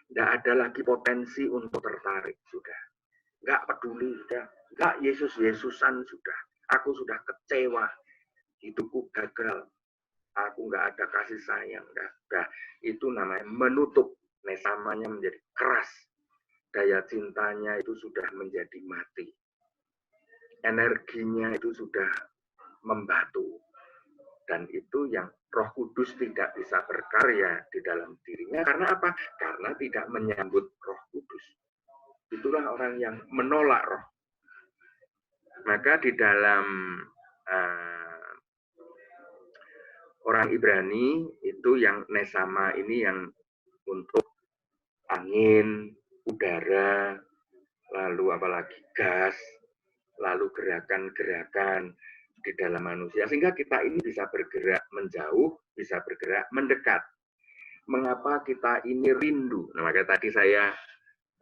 Nggak ada lagi potensi untuk tertarik, sudah. Nggak peduli, sudah. Nggak Yesus-Yesusan, sudah. Aku sudah kecewa, hidupku gagal. Aku nggak ada kasih sayang, udah. Itu namanya menutup. Nesamanya menjadi keras. Daya cintanya itu sudah menjadi mati. Energinya itu sudah membatu. Dan itu yang Roh Kudus tidak bisa berkarya di dalam dirinya. Karena apa? Karena tidak menyambut Roh Kudus. Itulah orang yang menolak Roh. Maka di dalam orang Ibrani itu yang nesama ini yang untuk angin, udara, lalu apalagi gas, lalu gerakan-gerakan di dalam manusia. Sehingga kita ini bisa bergerak menjauh, bisa bergerak mendekat. Mengapa kita ini rindu? Nah, makanya tadi saya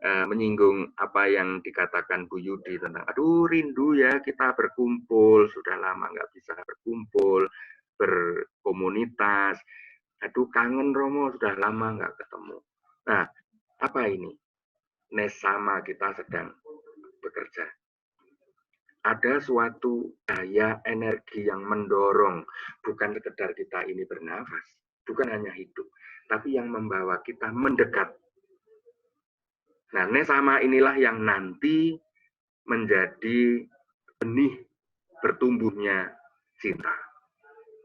menyinggung apa yang dikatakan Bu Yudi tentang, aduh rindu ya kita berkumpul, sudah lama nggak bisa berkumpul, berkomunitas, aduh kangen Romo, sudah lama nggak ketemu. Nah, apa ini? Nesama kita sedang bekerja. Ada suatu daya energi yang mendorong, bukan sekedar kita ini bernafas, bukan hanya hidup, tapi yang membawa kita mendekat. Nah, nesama inilah yang nanti menjadi benih bertumbuhnya cinta,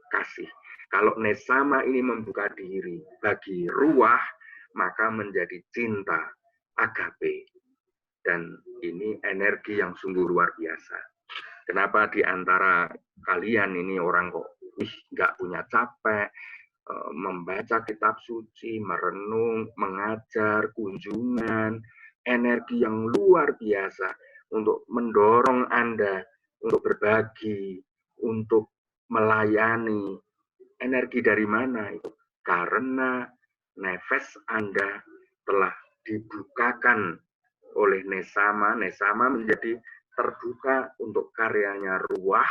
kasih. Kalau nesama ini membuka diri bagi ruah, maka menjadi cinta, agape. Dan ini energi yang sungguh luar biasa. Kenapa di antara kalian ini orang kok nggak punya capek, membaca kitab suci, merenung, mengajar, kunjungan, energi yang luar biasa untuk mendorong Anda untuk berbagi, untuk melayani. Energi dari mana itu? Karena nefes Anda telah dibukakan oleh nesama. Nesama menjadi terbuka untuk karyanya ruah,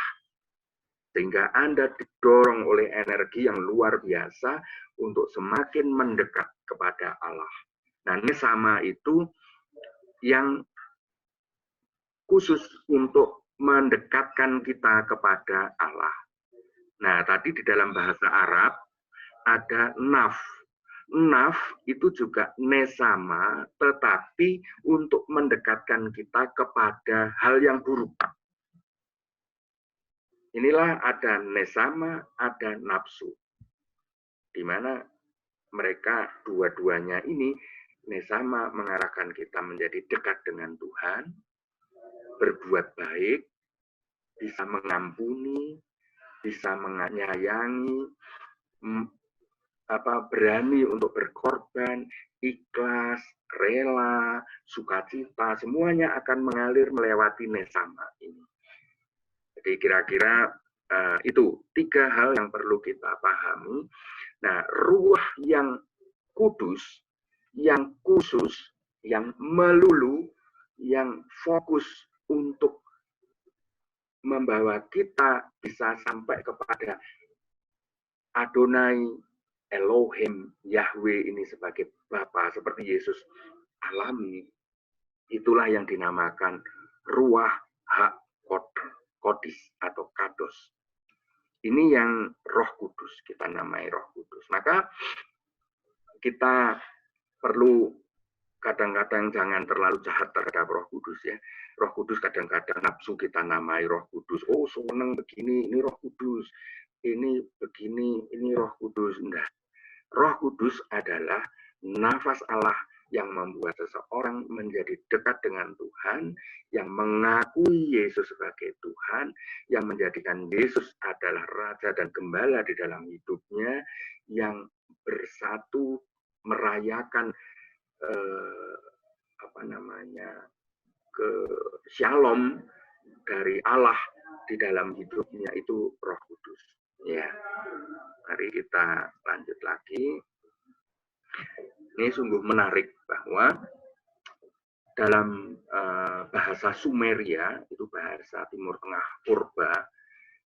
sehingga Anda didorong oleh energi yang luar biasa untuk semakin mendekat kepada Allah. Nah, nesama itu yang khusus untuk mendekatkan kita kepada Allah. Nah, tadi di dalam bahasa Arab ada naf. Naf itu juga nesama, tetapi untuk mendekatkan kita kepada hal yang buruk. Inilah ada nesama, ada nafsu. Di mana mereka dua-duanya ini, nesama mengarahkan kita menjadi dekat dengan Tuhan, berbuat baik, bisa mengampuni, bisa menyayangi, berani untuk berkorban, ikhlas, rela, sukacita, semuanya akan mengalir melewati nesama ini. Jadi kira-kira itu 3 hal yang perlu kita pahami. Nah, ruah yang kudus, yang khusus, yang melulu, yang fokus untuk membawa kita bisa sampai kepada Adonai, Elohim, Yahweh ini sebagai Bapa, seperti Yesus alami. Itulah yang dinamakan ruah hak kodis atau kados. Ini yang Roh Kudus, kita namai Roh Kudus. Maka kita perlu kadang-kadang jangan terlalu jahat terhadap Roh Kudus ya. Roh Kudus kadang-kadang nafsu kita namai Roh Kudus. Oh, seneng begini, ini Roh Kudus. Ini begini, ini Roh Kudus. Enggak. Roh Kudus adalah nafas Allah yang membuat seseorang menjadi dekat dengan Tuhan, yang mengakui Yesus sebagai Tuhan, yang menjadikan Yesus adalah Raja dan Gembala di dalam hidupnya, yang bersatu merayakan ke Shalom dari Allah di dalam hidupnya, itu Roh Kudus. Ya, mari kita lanjut lagi. Ini sungguh menarik bahwa dalam bahasa Sumeria, itu bahasa Timur Tengah purba,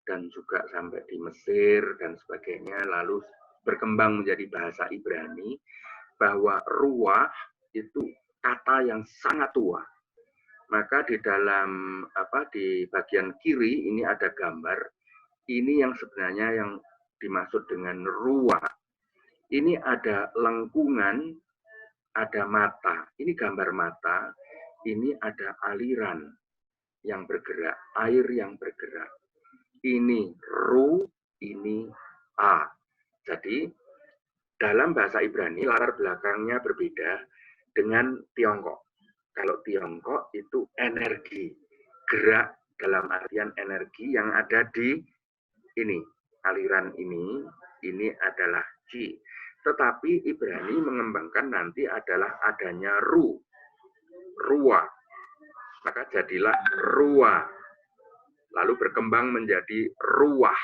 dan juga sampai di Mesir dan sebagainya, lalu berkembang menjadi bahasa Ibrani, bahwa ruah itu kata yang sangat tua. Maka di dalam di bagian kiri ini ada gambar, ini yang sebenarnya yang dimaksud dengan ruah. Ini ada lengkungan, ada mata. Ini gambar mata. Ini ada aliran yang bergerak, air yang bergerak. Ini ru, ini a. Jadi dalam bahasa Ibrani latar belakangnya berbeda dengan Tiongkok. Kalau Tiongkok itu energi, gerak dalam artian energi yang ada di ini, aliran ini adalah Ji. Tetapi Ibrani mengembangkan nanti adalah adanya ruah. Maka jadilah ruah. Lalu berkembang menjadi ruah.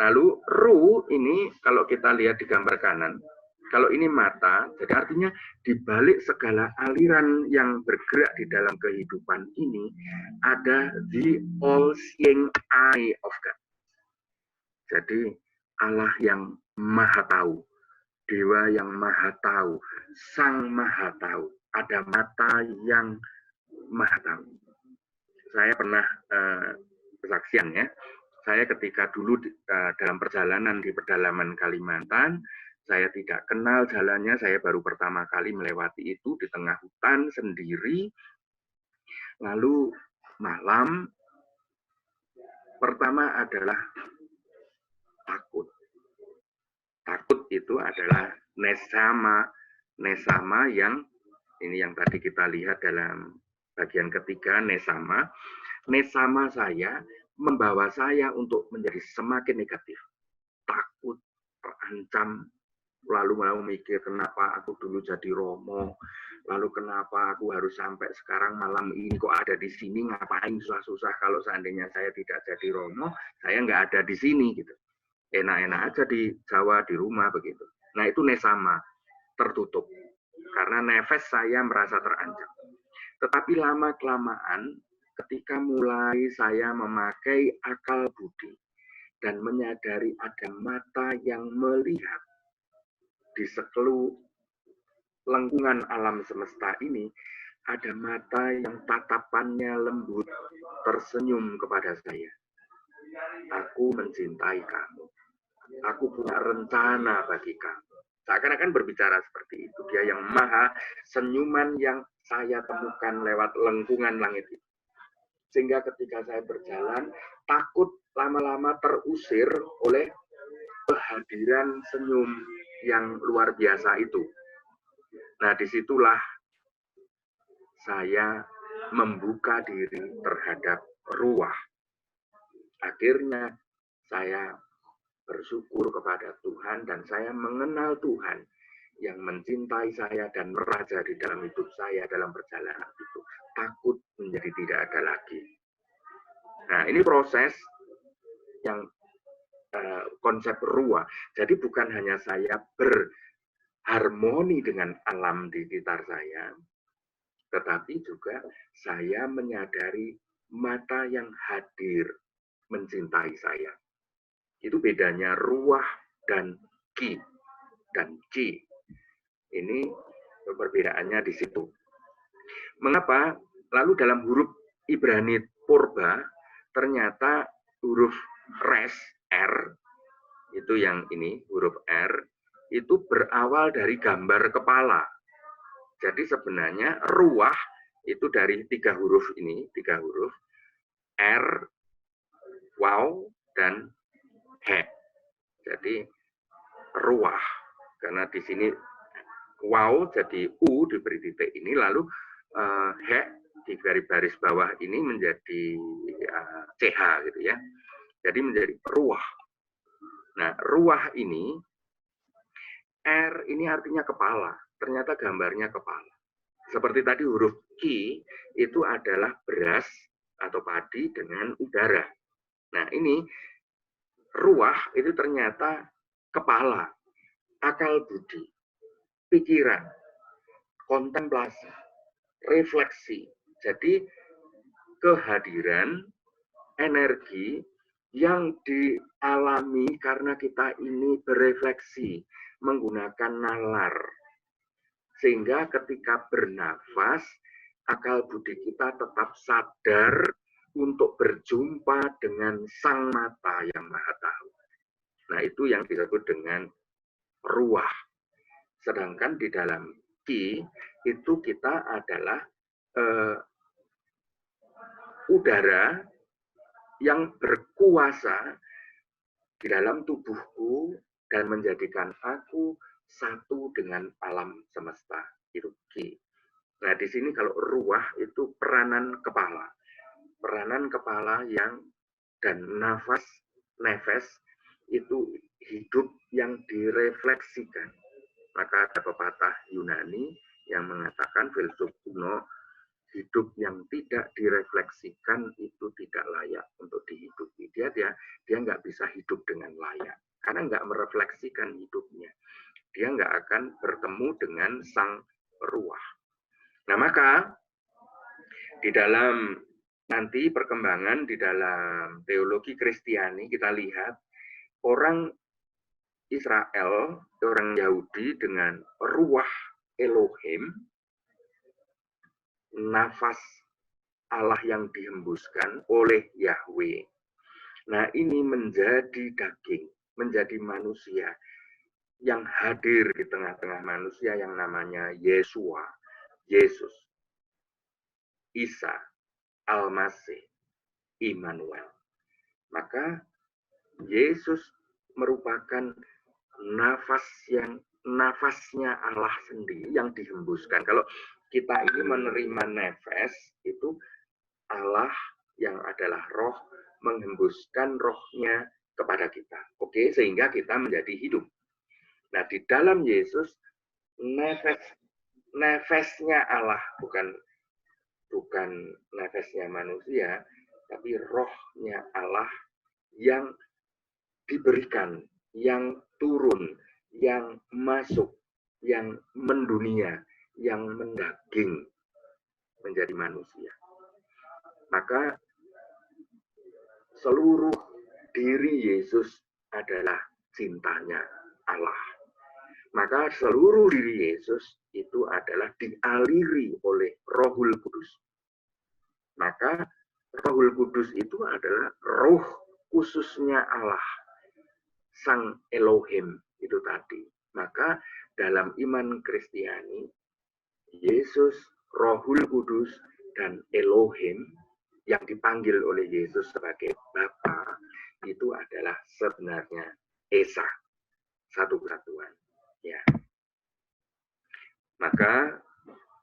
Lalu ru ini kalau kita lihat di gambar kanan, kalau ini mata, jadi artinya di balik segala aliran yang bergerak di dalam kehidupan ini ada the all-seeing eye of God. Jadi Allah yang maha tahu, Dewa yang maha tahu, Sang maha tahu, ada mata yang maha tahu. Saya pernah kesaksian ya, saya ketika dulu dalam perjalanan di pedalaman Kalimantan, saya tidak kenal jalannya, saya baru pertama kali melewati itu di tengah hutan sendiri, lalu malam, pertama adalah takut. Takut itu adalah nesama yang ini yang tadi kita lihat dalam bagian ketiga, nesama saya membawa saya untuk menjadi semakin negatif, takut, terancam, lalu mau mikir kenapa aku dulu jadi romo, lalu kenapa aku harus sampai sekarang malam ini kok ada di sini, ngapain susah-susah, kalau seandainya saya tidak jadi romo, saya nggak ada di sini gitu. Enak-enak aja di Jawa, di rumah begitu. Nah itu nesama, tertutup. Karena nefes saya merasa terancam. Tetapi lama-kelamaan, ketika mulai saya memakai akal budi, dan menyadari ada mata yang melihat di sekelu lengkungan alam semesta ini, ada mata yang tatapannya lembut, tersenyum kepada saya. Aku mencintai kamu. Aku punya rencana bagi kamu. Seakan-akan berbicara seperti itu. Dia yang maha, senyuman yang saya temukan lewat lengkungan langit itu. Sehingga ketika saya berjalan, takut lama-lama terusir oleh kehadiran senyum yang luar biasa itu. Nah, disitulah saya membuka diri terhadap ruah. Akhirnya saya bersyukur kepada Tuhan dan saya mengenal Tuhan yang mencintai saya dan meraja di dalam hidup saya dalam perjalanan itu. Takut menjadi tidak ada lagi. Nah, ini proses yang konsep ruah. Jadi bukan hanya saya berharmoni dengan alam di sekitar saya, tetapi juga saya menyadari mata yang hadir mencintai saya. Itu bedanya ruah dan ki dan ci. Ini perbedaannya di situ. Mengapa? Lalu dalam huruf Ibrani purba ternyata huruf res, R, itu yang ini, huruf R, itu berawal dari gambar kepala. Jadi sebenarnya ruah itu dari 3 huruf ini, 3 huruf, R, waw, dan he. Jadi ruah, karena di sini waw jadi U diberi titik ini, lalu he di garis bawah ini menjadi CH gitu ya. Jadi menjadi ruah. Nah, ruah ini, R ini artinya kepala. Ternyata gambarnya kepala. Seperti tadi huruf Q itu adalah beras atau padi dengan udara. Nah, ini ruah itu ternyata kepala, akal budi, pikiran, kontemplasi, refleksi. Jadi kehadiran energi yang dialami karena kita ini berefleksi menggunakan nalar. Sehingga ketika bernafas, akal budi kita tetap sadar untuk berjumpa dengan Sang Mata yang Maha Tahu. Nah, itu yang disebut dengan ruah. Sedangkan di dalam Ki, itu kita adalah udara yang berkuasa di dalam tubuhku dan menjadikan aku satu dengan alam semesta. Itu Ki. Nah, di sini kalau ruah itu peranan kepala. Peranan kepala yang dan nafas, nefes itu hidup yang direfleksikan. Maka ada pepatah Yunani yang mengatakan filsuf kuno, hidup yang tidak direfleksikan itu tidak layak untuk dihidupi. Dia nggak bisa hidup dengan layak karena nggak merefleksikan hidupnya. Dia nggak akan bertemu dengan sang ruah. Nah, maka di dalam nanti perkembangan di dalam teologi Kristiani kita lihat orang Israel, orang Yahudi dengan ruah Elohim, nafas Allah yang dihembuskan oleh Yahweh. Nah, ini menjadi daging, menjadi manusia yang hadir di tengah-tengah manusia yang namanya Yesua, Yesus, Isa, Al-Masih, Immanuel. Maka Yesus merupakan nafasnya Allah sendiri yang dihembuskan. Kalau kita ini menerima nafas, itu Allah yang adalah roh menghembuskan rohnya kepada kita. Oke, sehingga kita menjadi hidup. Nah, di dalam Yesus, nafasnya Allah, bukan nafasnya manusia, tapi rohnya Allah yang diberikan, yang turun, yang masuk, yang mendunia, yang mendaging menjadi manusia. Maka seluruh diri Yesus adalah cintanya Allah. Maka seluruh diri Yesus itu adalah dialiri oleh Rohul Kudus. Maka Rohul Kudus itu adalah roh khususnya Allah, Sang Elohim itu tadi. Maka dalam iman Kristiani, Yesus, Rohul Kudus, dan Elohim yang dipanggil oleh Yesus sebagai Bapa itu adalah sebenarnya Esa, satu kesatuan. Ya. Maka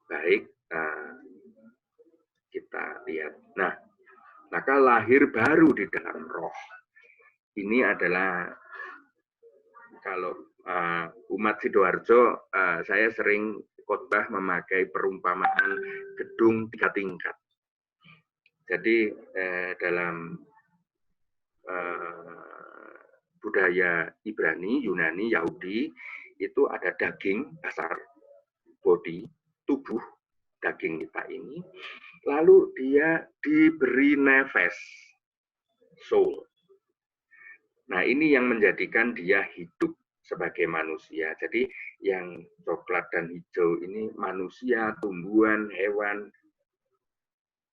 baik kita lihat. Nah, maka lahir baru di dalam roh. Ini adalah kalau umat Sidoarjo, saya sering khotbah memakai perumpamaan gedung 3 tingkat. Jadi dalam budaya Ibrani, Yunani, Yahudi itu ada daging dasar, body, tubuh daging kita ini, lalu dia diberi nefes, soul. Nah, ini yang menjadikan dia hidup sebagai manusia. Jadi yang coklat dan hijau ini manusia, tumbuhan, hewan,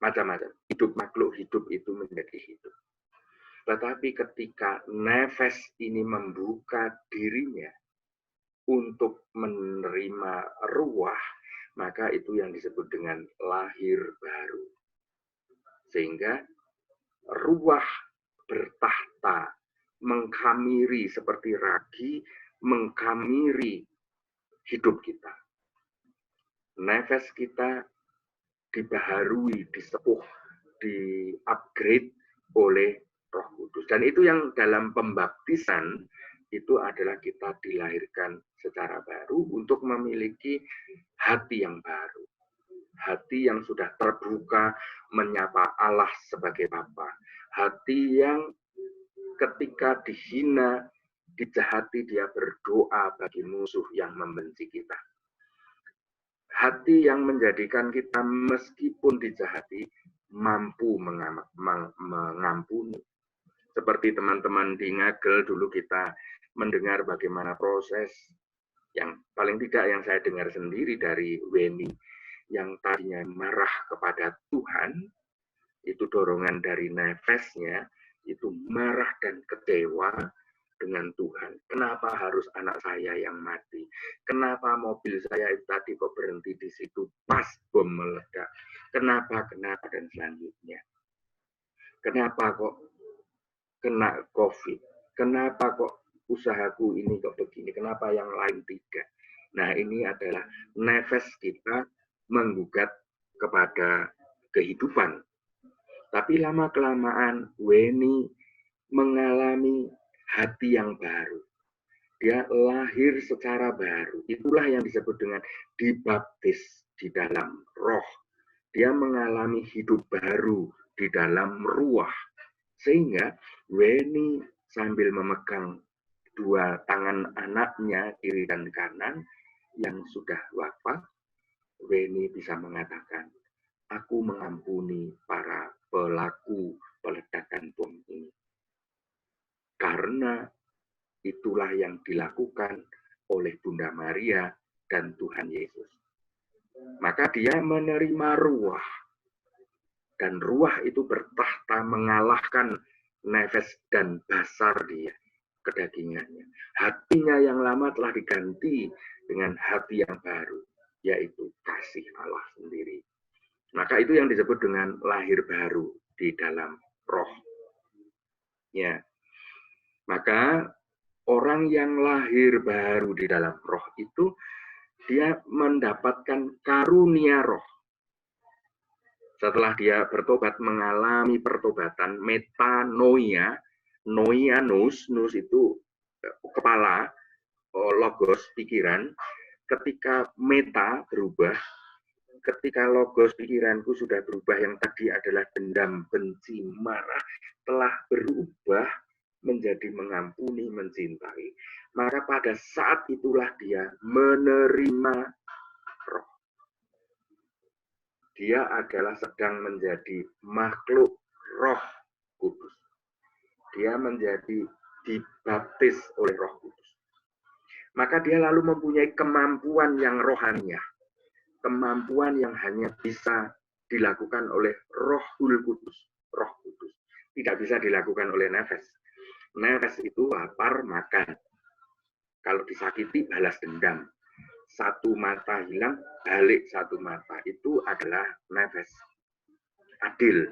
macam-macam. Hidup makhluk hidup itu menjadi hidup. Tetapi ketika nefes ini membuka dirinya untuk menerima ruah, maka itu yang disebut dengan lahir baru. Sehingga ruah bertahta, mengkamiri seperti ragi, mengkamiri hidup kita. Nefes kita dibaharui, disepuh, di-upgrade oleh Roh Kudus. Dan itu yang dalam pembaptisan itu adalah kita dilahirkan secara baru untuk memiliki hati yang baru. Hati yang sudah terbuka menyapa Allah sebagai Bapa. Hati yang ketika dihina, dijahati, dia berdoa bagi musuh yang membenci kita. Hati yang menjadikan kita meskipun dijahati, mampu mengampuni. Seperti teman-teman di Ngagel dulu kita mendengar bagaimana proses yang paling tidak yang saya dengar sendiri dari Weni yang tadinya marah kepada Tuhan, itu dorongan dari nefesnya, itu marah dan kecewa dengan Tuhan. Kenapa harus anak saya yang mati? Kenapa mobil saya itu tadi kok berhenti di situ pas bom meledak? Kenapa dan selanjutnya? Kenapa kok kena COVID? Kenapa kok usahaku ini kok begini? Kenapa yang lain tidak? Nah, ini adalah nefes kita menggugat kepada kehidupan. Tapi lama-kelamaan Weni mengalami hati yang baru. Dia lahir secara baru. Itulah yang disebut dengan dibaptis di dalam roh. Dia mengalami hidup baru di dalam ruah. Sehingga Weni sambil memegang dua tangan anaknya, kiri dan kanan, yang sudah wafat, Weni bisa mengatakan, aku mengampuni para pelaku peledakan bom ini. Karena itulah yang dilakukan oleh Bunda Maria dan Tuhan Yesus. Maka dia menerima ruah. Dan ruah itu bertahta mengalahkan nefes dan basar dia, kedagingannya. Hatinya yang lama telah diganti dengan hati yang baru, yaitu kasih Allah sendiri. Maka itu yang disebut dengan lahir baru di dalam roh. Ya. Maka orang yang lahir baru di dalam roh itu dia mendapatkan karunia roh. Setelah dia bertobat, mengalami pertobatan metanoia, noia nous itu kepala, logos pikiran. Ketika meta berubah, ketika logos pikiranku sudah berubah, yang tadi adalah dendam, benci, marah, telah berubah menjadi mengampuni, mencintai. Maka pada saat itulah dia menerima roh. Dia adalah sedang menjadi makhluk Roh Kudus. Dia menjadi dibaptis oleh Roh Kudus. Maka dia lalu mempunyai kemampuan yang rohaniah. Kemampuan yang hanya bisa dilakukan oleh Rohul Kudus. Roh Kudus. Tidak bisa dilakukan oleh nefes. Nefes itu lapar, makan. Kalau disakiti, balas dendam. Satu mata hilang, balik satu mata. Itu adalah nefes. Adil.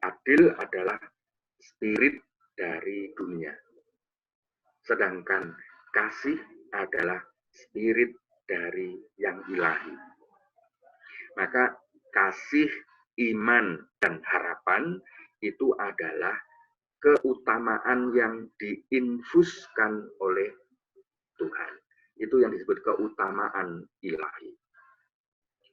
Adil adalah spirit dari dunia. Sedangkan kasih adalah spirit dari yang ilahi. Maka kasih, iman, dan harapan itu adalah keutamaan yang diinfuskan oleh Tuhan. Itu yang disebut keutamaan ilahi.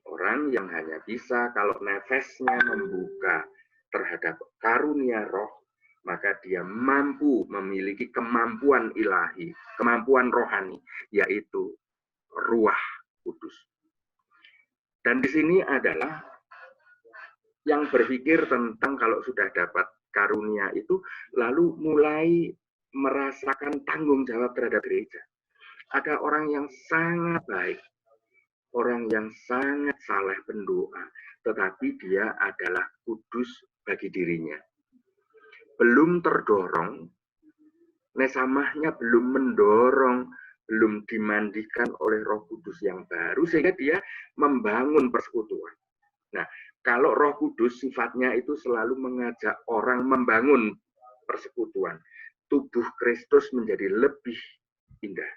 Orang yang hanya bisa kalau nefesnya membuka terhadap karunia roh, maka dia mampu memiliki kemampuan ilahi, kemampuan rohani, yaitu ruah kudus. Dan di sini adalah yang berpikir tentang kalau sudah dapat karunia itu, lalu mulai merasakan tanggung jawab terhadap gereja. Ada orang yang sangat baik, orang yang sangat saleh pendoa, tetapi dia adalah kudus bagi dirinya. Belum terdorong, nesamahnya belum mendorong, belum dimandikan oleh Roh Kudus yang baru, sehingga dia membangun persekutuan. Nah, kalau Roh Kudus sifatnya itu selalu mengajak orang membangun persekutuan, tubuh Kristus menjadi lebih indah.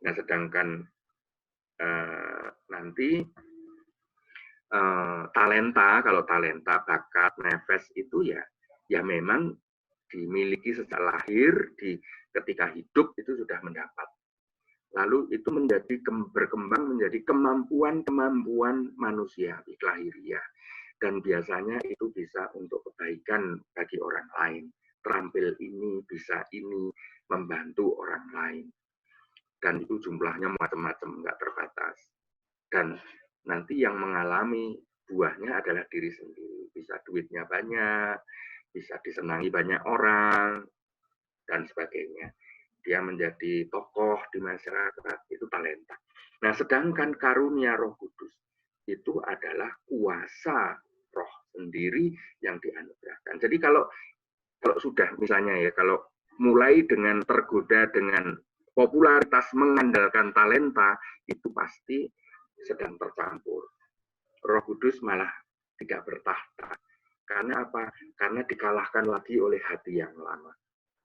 Nah, sedangkan nanti talenta, kalau talenta, bakat, nefes itu ya memang dimiliki sejak lahir, ketika hidup itu sudah mendapat. Lalu itu berkembang menjadi kemampuan manusiawi, lahiriah. Dan biasanya itu bisa untuk kebaikan bagi orang lain. Terampil ini, bisa ini, membantu orang lain. Dan itu jumlahnya macam-macam, nggak terbatas. Dan nanti yang mengalami buahnya adalah diri sendiri. Bisa duitnya banyak, bisa disenangi banyak orang, dan sebagainya. Dia menjadi tokoh di masyarakat, itu talenta. Nah, sedangkan karunia Roh Kudus itu adalah kuasa roh sendiri yang dianugerahkan. Jadi kalau sudah misalnya ya, kalau mulai dengan tergoda dengan popularitas mengandalkan talenta, itu pasti sedang tercampur. Roh Kudus malah tidak bertahta. Karena apa? Karena dikalahkan lagi oleh hati yang lama.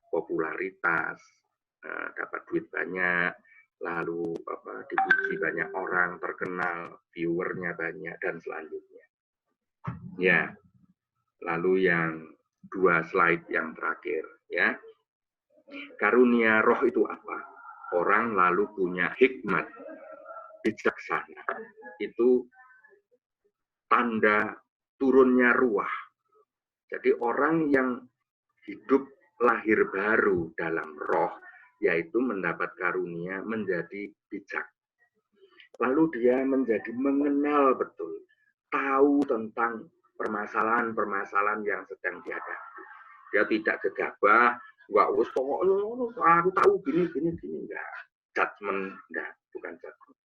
Popularitas, dapat duit banyak, lalu dipuji banyak orang, terkenal, viewernya banyak, dan selanjutnya. Ya, lalu yang 2 slide yang terakhir, ya. Karunia roh itu apa? Orang lalu punya hikmat, bijaksana. Itu tanda turunnya ruah. Jadi orang yang hidup lahir baru dalam roh, yaitu mendapat karunia menjadi bijak. Lalu dia menjadi mengenal betul, tahu tentang permasalahan-permasalahan yang sedang dihadapi. Dia tidak gegabah, wah aku tahu gini, enggak. Judgment, enggak, bukan judgment.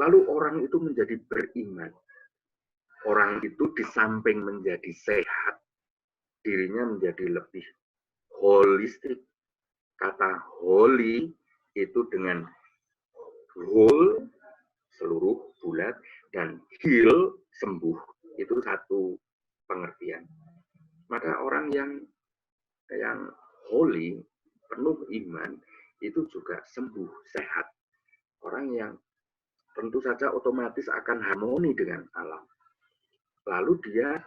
Lalu orang itu menjadi beriman. Orang itu di samping menjadi sehat, dirinya menjadi lebih holistik. Kata holy itu dengan whole, seluruh, bulat, dan heal, sembuh. Itu satu pengertian. Maka orang yang holy, penuh iman, itu juga sembuh, sehat. Orang yang tentu saja otomatis akan harmoni dengan alam. Lalu dia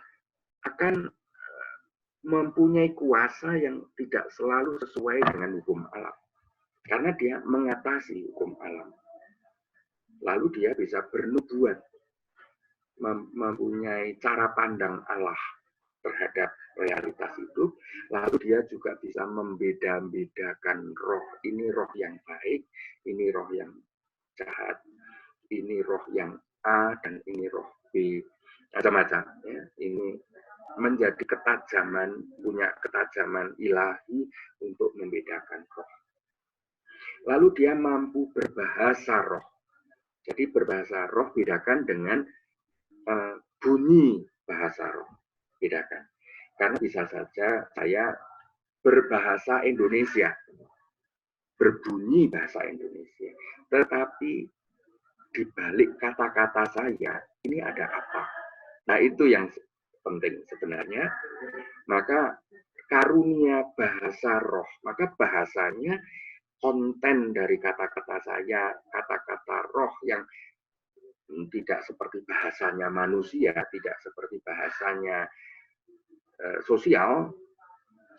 akan mempunyai kuasa yang tidak selalu sesuai dengan hukum alam. Karena dia mengatasi hukum alam. Lalu dia bisa bernubuat, mempunyai cara pandang Allah terhadap realitas hidup. Lalu dia juga bisa membeda-bedakan roh. Ini roh yang baik, ini roh yang jahat, ini roh yang A, dan ini roh B. Macam-macam. Ya. Ini menjadi ketajaman, punya ketajaman ilahi untuk membedakan roh. Lalu dia mampu berbahasa roh. Jadi berbahasa roh bedakan dengan bunyi bahasa roh. Bedakan. Karena bisa saja saya berbahasa Indonesia, berbunyi bahasa Indonesia. Tetapi di balik kata-kata saya, ini ada apa? Nah, itu yang penting sebenarnya. Maka karunia bahasa roh, maka bahasanya konten dari kata-kata saya, kata-kata roh yang tidak seperti bahasanya manusia, tidak seperti bahasanya sosial,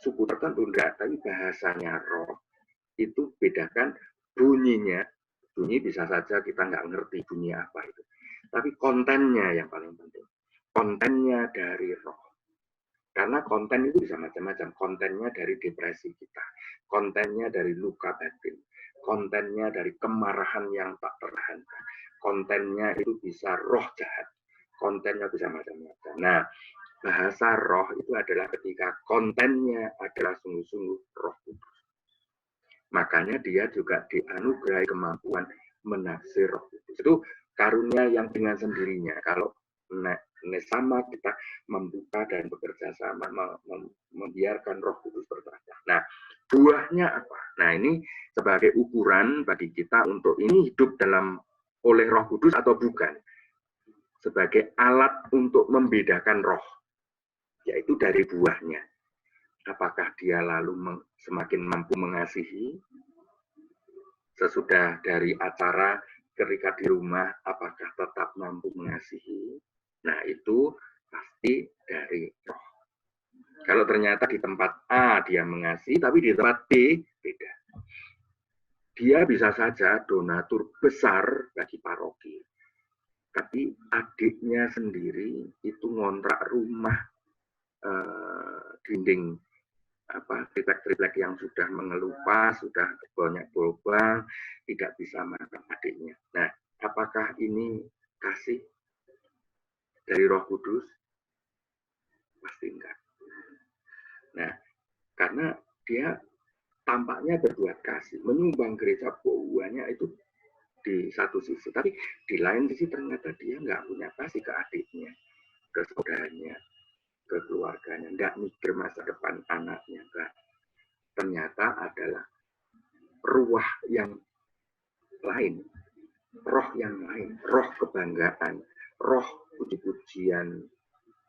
suku tertentu enggak, tapi bahasanya roh. Itu bedakan bunyinya. Bunyi bisa saja kita nggak ngerti bunyi apa itu. Tapi kontennya yang paling penting. Kontennya dari roh. Karena konten itu bisa macam-macam. Kontennya dari depresi kita. Kontennya dari luka batin. Kontennya dari kemarahan yang tak tertahankan. Kontennya itu bisa roh jahat. Kontennya bisa macam-macam. Nah, bahasa roh itu adalah ketika kontennya adalah sungguh-sungguh roh kudus. Makanya dia juga dianugerahi kemampuan menafsir roh kudus. Itu karunia yang dengan sendirinya. Kalau sama kita membuka dan bekerja sama, membiarkan Roh Kudus bertata. Nah, buahnya apa? Nah, ini sebagai ukuran bagi kita untuk ini hidup oleh Roh Kudus atau bukan. Sebagai alat untuk membedakan roh, yaitu dari buahnya. Apakah dia lalu semakin mampu mengasihi? Sesudah dari acara ketika di rumah, apakah tetap mampu mengasihi? Nah, itu pasti dari roh. Kalau ternyata di tempat A dia mengasihi, tapi di tempat B beda. Dia bisa saja donatur besar bagi paroki. Tapi adiknya sendiri itu ngontrak rumah dinding triplek yang sudah mengelupas, sudah banyak lubang, tidak bisa makan adiknya. Nah, apakah ini kasih dari Roh Kudus? Pasti enggak. Nah, karena dia tampaknya berbuat kasih, menyumbang gereja buahnya itu di satu sisi, tapi di lain sisi ternyata dia nggak punya kasih ke adiknya, ke saudaranya, ke keluarganya, nggak mikir masa depan anaknya, enggak. Ternyata adalah ruah yang lain, roh yang lain, roh kebanggaan, roh puji-pujian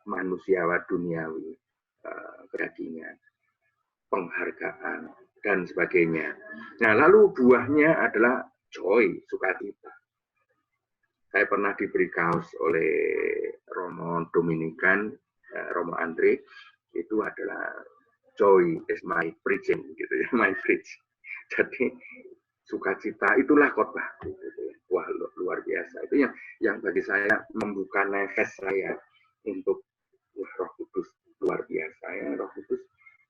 manusiawi duniawi, kedagingan, penghargaan, dan sebagainya. Nah, lalu buahnya adalah joy, sukacita. Saya pernah diberi kaos oleh Romo Dominikan, Romo Andre, itu adalah joy is my preaching, gitu ya, my preach. Jadi sukacita itulah khotbah, gitu ya. Wah, luar biasa. Itu yang bagi saya membuka nefas saya untuk Roh Kudus luar biasa ya, Roh Kudus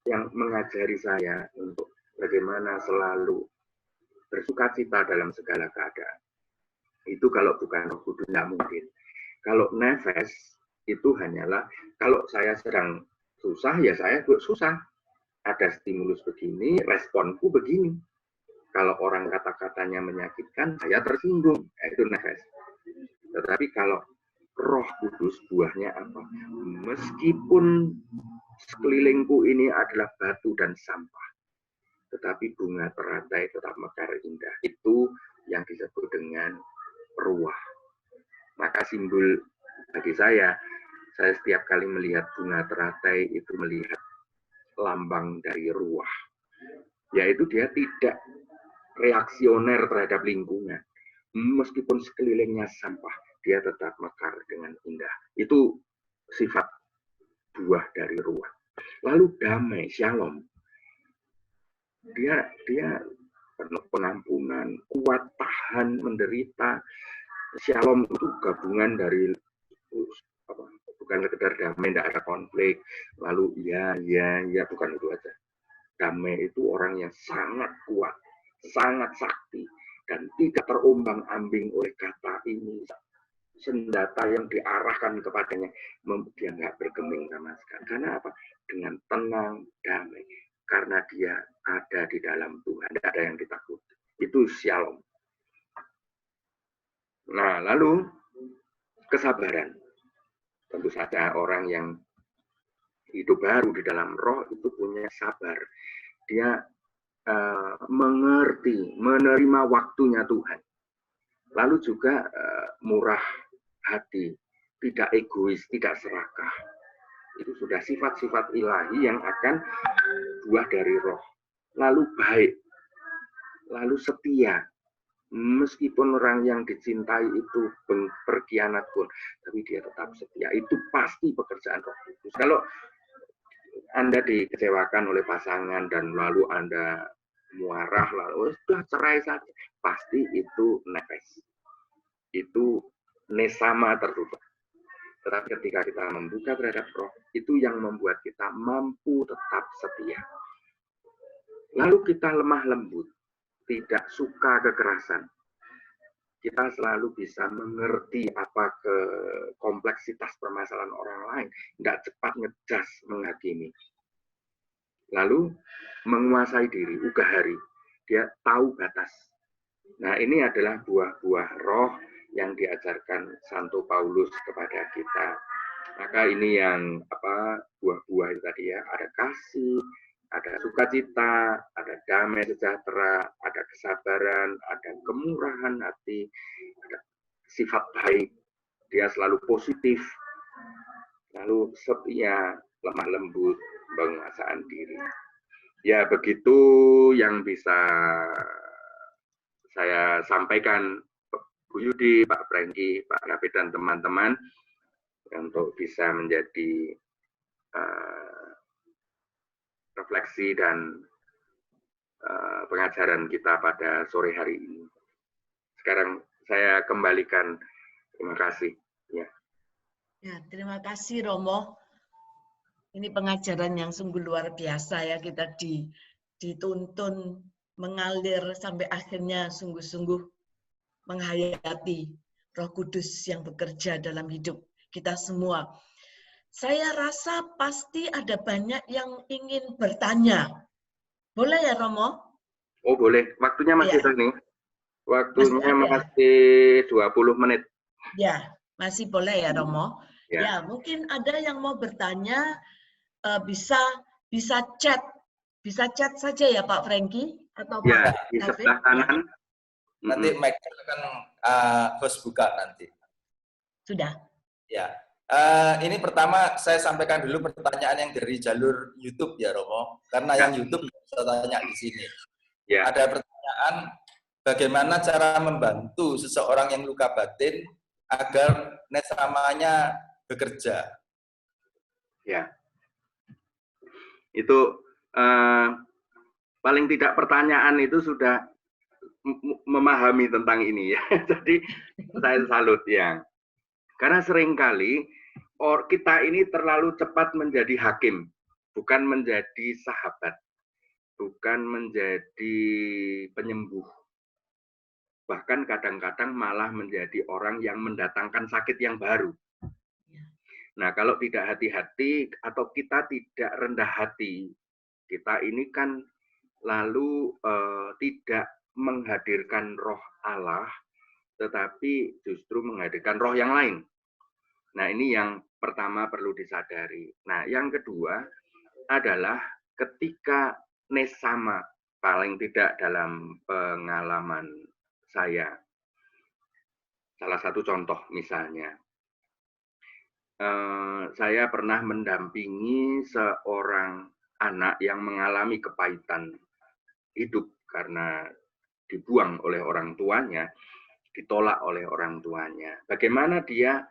yang mengajari saya untuk bagaimana selalu bersukacita dalam segala keadaan. Itu kalau bukan Roh Kudus nggak mungkin. Kalau nefas itu hanyalah kalau saya sedang susah ya saya susah. Ada stimulus begini, responku begini. Kalau orang kata-katanya menyakitkan, saya tersinggung. Itu nefas. Tetapi kalau Roh Kudus buahnya apa? Meskipun sekelilingku ini adalah batu dan sampah, tetapi bunga teratai tetap mekar indah. Itu yang disebut dengan ruah. Maka simbol bagi saya setiap kali melihat bunga teratai itu melihat lambang dari ruah, yaitu dia tidak reaksioner terhadap lingkungan. Meskipun sekelilingnya sampah, dia tetap mekar dengan indah. Itu sifat buah dari ruah. Lalu damai, shalom. Dia penuh pengampunan, kuat tahan menderita. Shalom itu gabungan dari bukan sekedar damai, tidak ada konflik, lalu ya, bukan itu aja. Damai itu orang yang sangat kuat, sangat sakti, dan tidak terombang-ambing oleh kata ini, senjata yang diarahkan kepadanya, dia nggak bergeming sama sekali. Karena apa? Dengan tenang, damai. Karena dia ada di dalam Tuhan, tidak ada yang ditakuti. Itu shalom. Nah, lalu kesabaran. Tentu saja orang yang hidup baru di dalam roh itu punya sabar. Dia mengerti, menerima waktunya Tuhan. Lalu juga murah hati, tidak egois, tidak serakah. Itu sudah sifat-sifat ilahi yang akan buah dari roh. Lalu baik, lalu setia. Meskipun orang yang dicintai itu berkhianat pun, tapi dia tetap setia. Itu pasti pekerjaan Roh Kudus. Kalau Anda dikecewakan oleh pasangan dan lalu Anda muarah, lalu sudah cerai saja, pasti itu nefas. Itu nesama tertutup. Tetapi ketika kita membuka terhadap roh, itu yang membuat kita mampu tetap setia. Lalu kita lemah lembut, tidak suka kekerasan. Kita selalu bisa mengerti apa kompleksitas permasalahan orang lain, tidak cepat ngejas menghakimi. Lalu menguasai diri, ugahari, dia tahu batas. Nah, ini adalah buah-buah roh yang diajarkan Santo Paulus kepada kita. Maka ini yang buah-buah itu tadi ya, ada kasih, ada sukacita, ada damai sejahtera, ada kesabaran, ada kemurahan hati, ada sifat baik, dia selalu positif, lalu setia, lemah lembut, penguasaan diri. Ya begitu yang bisa saya sampaikan, Bu Yudi, Pak Franky, Pak Nafi dan teman-teman, untuk bisa menjadi refleksi dan pengajaran kita pada sore hari ini. Sekarang saya kembalikan, terima kasih. Ya, terima kasih Romo. Ini pengajaran yang sungguh luar biasa ya, kita dituntun mengalir sampai akhirnya sungguh-sungguh menghayati Roh Kudus yang bekerja dalam hidup kita semua. Saya rasa pasti ada banyak yang ingin bertanya. Boleh ya Romo? Oh boleh, waktunya masih nih. Waktunya masih 20 menit. Ya, masih boleh ya Romo. Ya, mungkin ada yang mau bertanya, bisa chat saja ya Pak Franky atau ya, Pak di sebelah kanan. Nanti mic akan host buka nanti. Sudah. Ya. Ini pertama saya sampaikan dulu pertanyaan yang dari jalur YouTube ya Romo, karena yang YouTube bisa tanya di sini. Ya. Ada pertanyaan, bagaimana cara membantu seseorang yang luka batin agar nesamanya bekerja? Ya. Itu paling tidak pertanyaan itu sudah memahami tentang ini ya. Jadi saya salut ya. Karena seringkali kita ini terlalu cepat menjadi hakim, bukan menjadi sahabat, bukan menjadi penyembuh. Bahkan kadang-kadang malah menjadi orang yang mendatangkan sakit yang baru. Nah, kalau tidak hati-hati atau kita tidak rendah hati, kita ini kan lalu tidak menghadirkan roh Allah, tetapi justru menghadirkan roh yang lain. Nah, ini yang pertama perlu disadari. Nah, yang kedua adalah ketika nesama, paling tidak dalam pengalaman saya, salah satu contoh misalnya, saya pernah mendampingi seorang anak yang mengalami kepahitan hidup karena dibuang oleh orang tuanya, ditolak oleh orang tuanya. Bagaimana dia,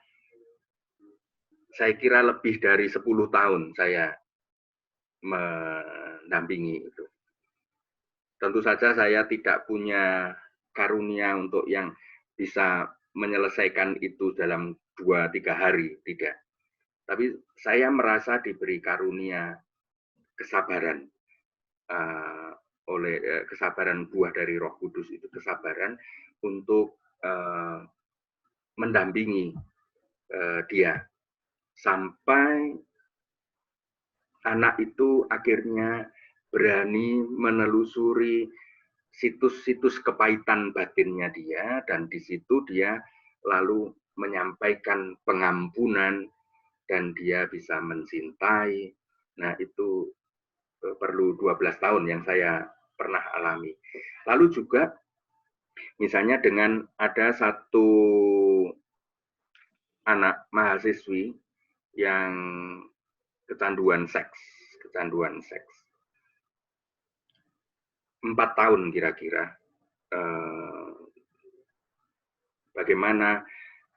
saya kira lebih dari 10 tahun saya mendampingi itu. Tentu saja saya tidak punya karunia untuk yang bisa menyelesaikan itu dalam 2-3 hari, tidak. Tapi saya merasa diberi karunia kesabaran oleh kesabaran buah dari Roh Kudus itu, kesabaran untuk mendampingi dia sampai anak itu akhirnya berani menelusuri situs-situs kepahitan batinnya dia, dan di situ dia lalu menyampaikan pengampunan dan dia bisa mencintai. Nah, itu perlu 12 tahun yang saya pernah alami. Lalu juga misalnya dengan ada satu anak mahasiswi yang kecanduan seks. 4 tahun kira-kira. Bagaimana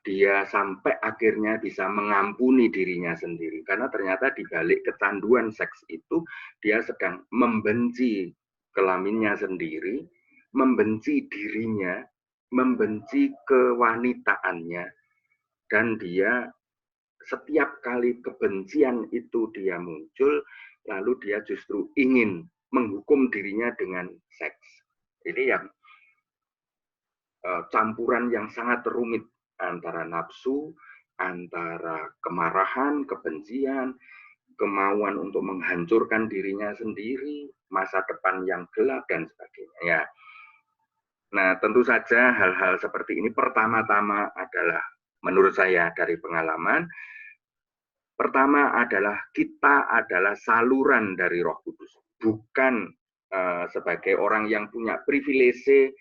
dia sampai akhirnya bisa mengampuni dirinya sendiri. Karena ternyata di balik kecanduan seks itu, dia sedang membenci kelaminnya sendiri, membenci dirinya, membenci kewanitaannya, dan dia setiap kali kebencian itu dia muncul, lalu dia justru ingin menghukum dirinya dengan seks. Ini yang campuran yang sangat rumit antara nafsu, antara kemarahan, kebencian, kemauan untuk menghancurkan dirinya sendiri, masa depan yang gelap, dan sebagainya. Ya. Nah, tentu saja hal-hal seperti ini pertama-tama adalah menurut saya dari pengalaman, pertama adalah kita adalah saluran dari Roh Kudus, bukan sebagai orang yang punya privilege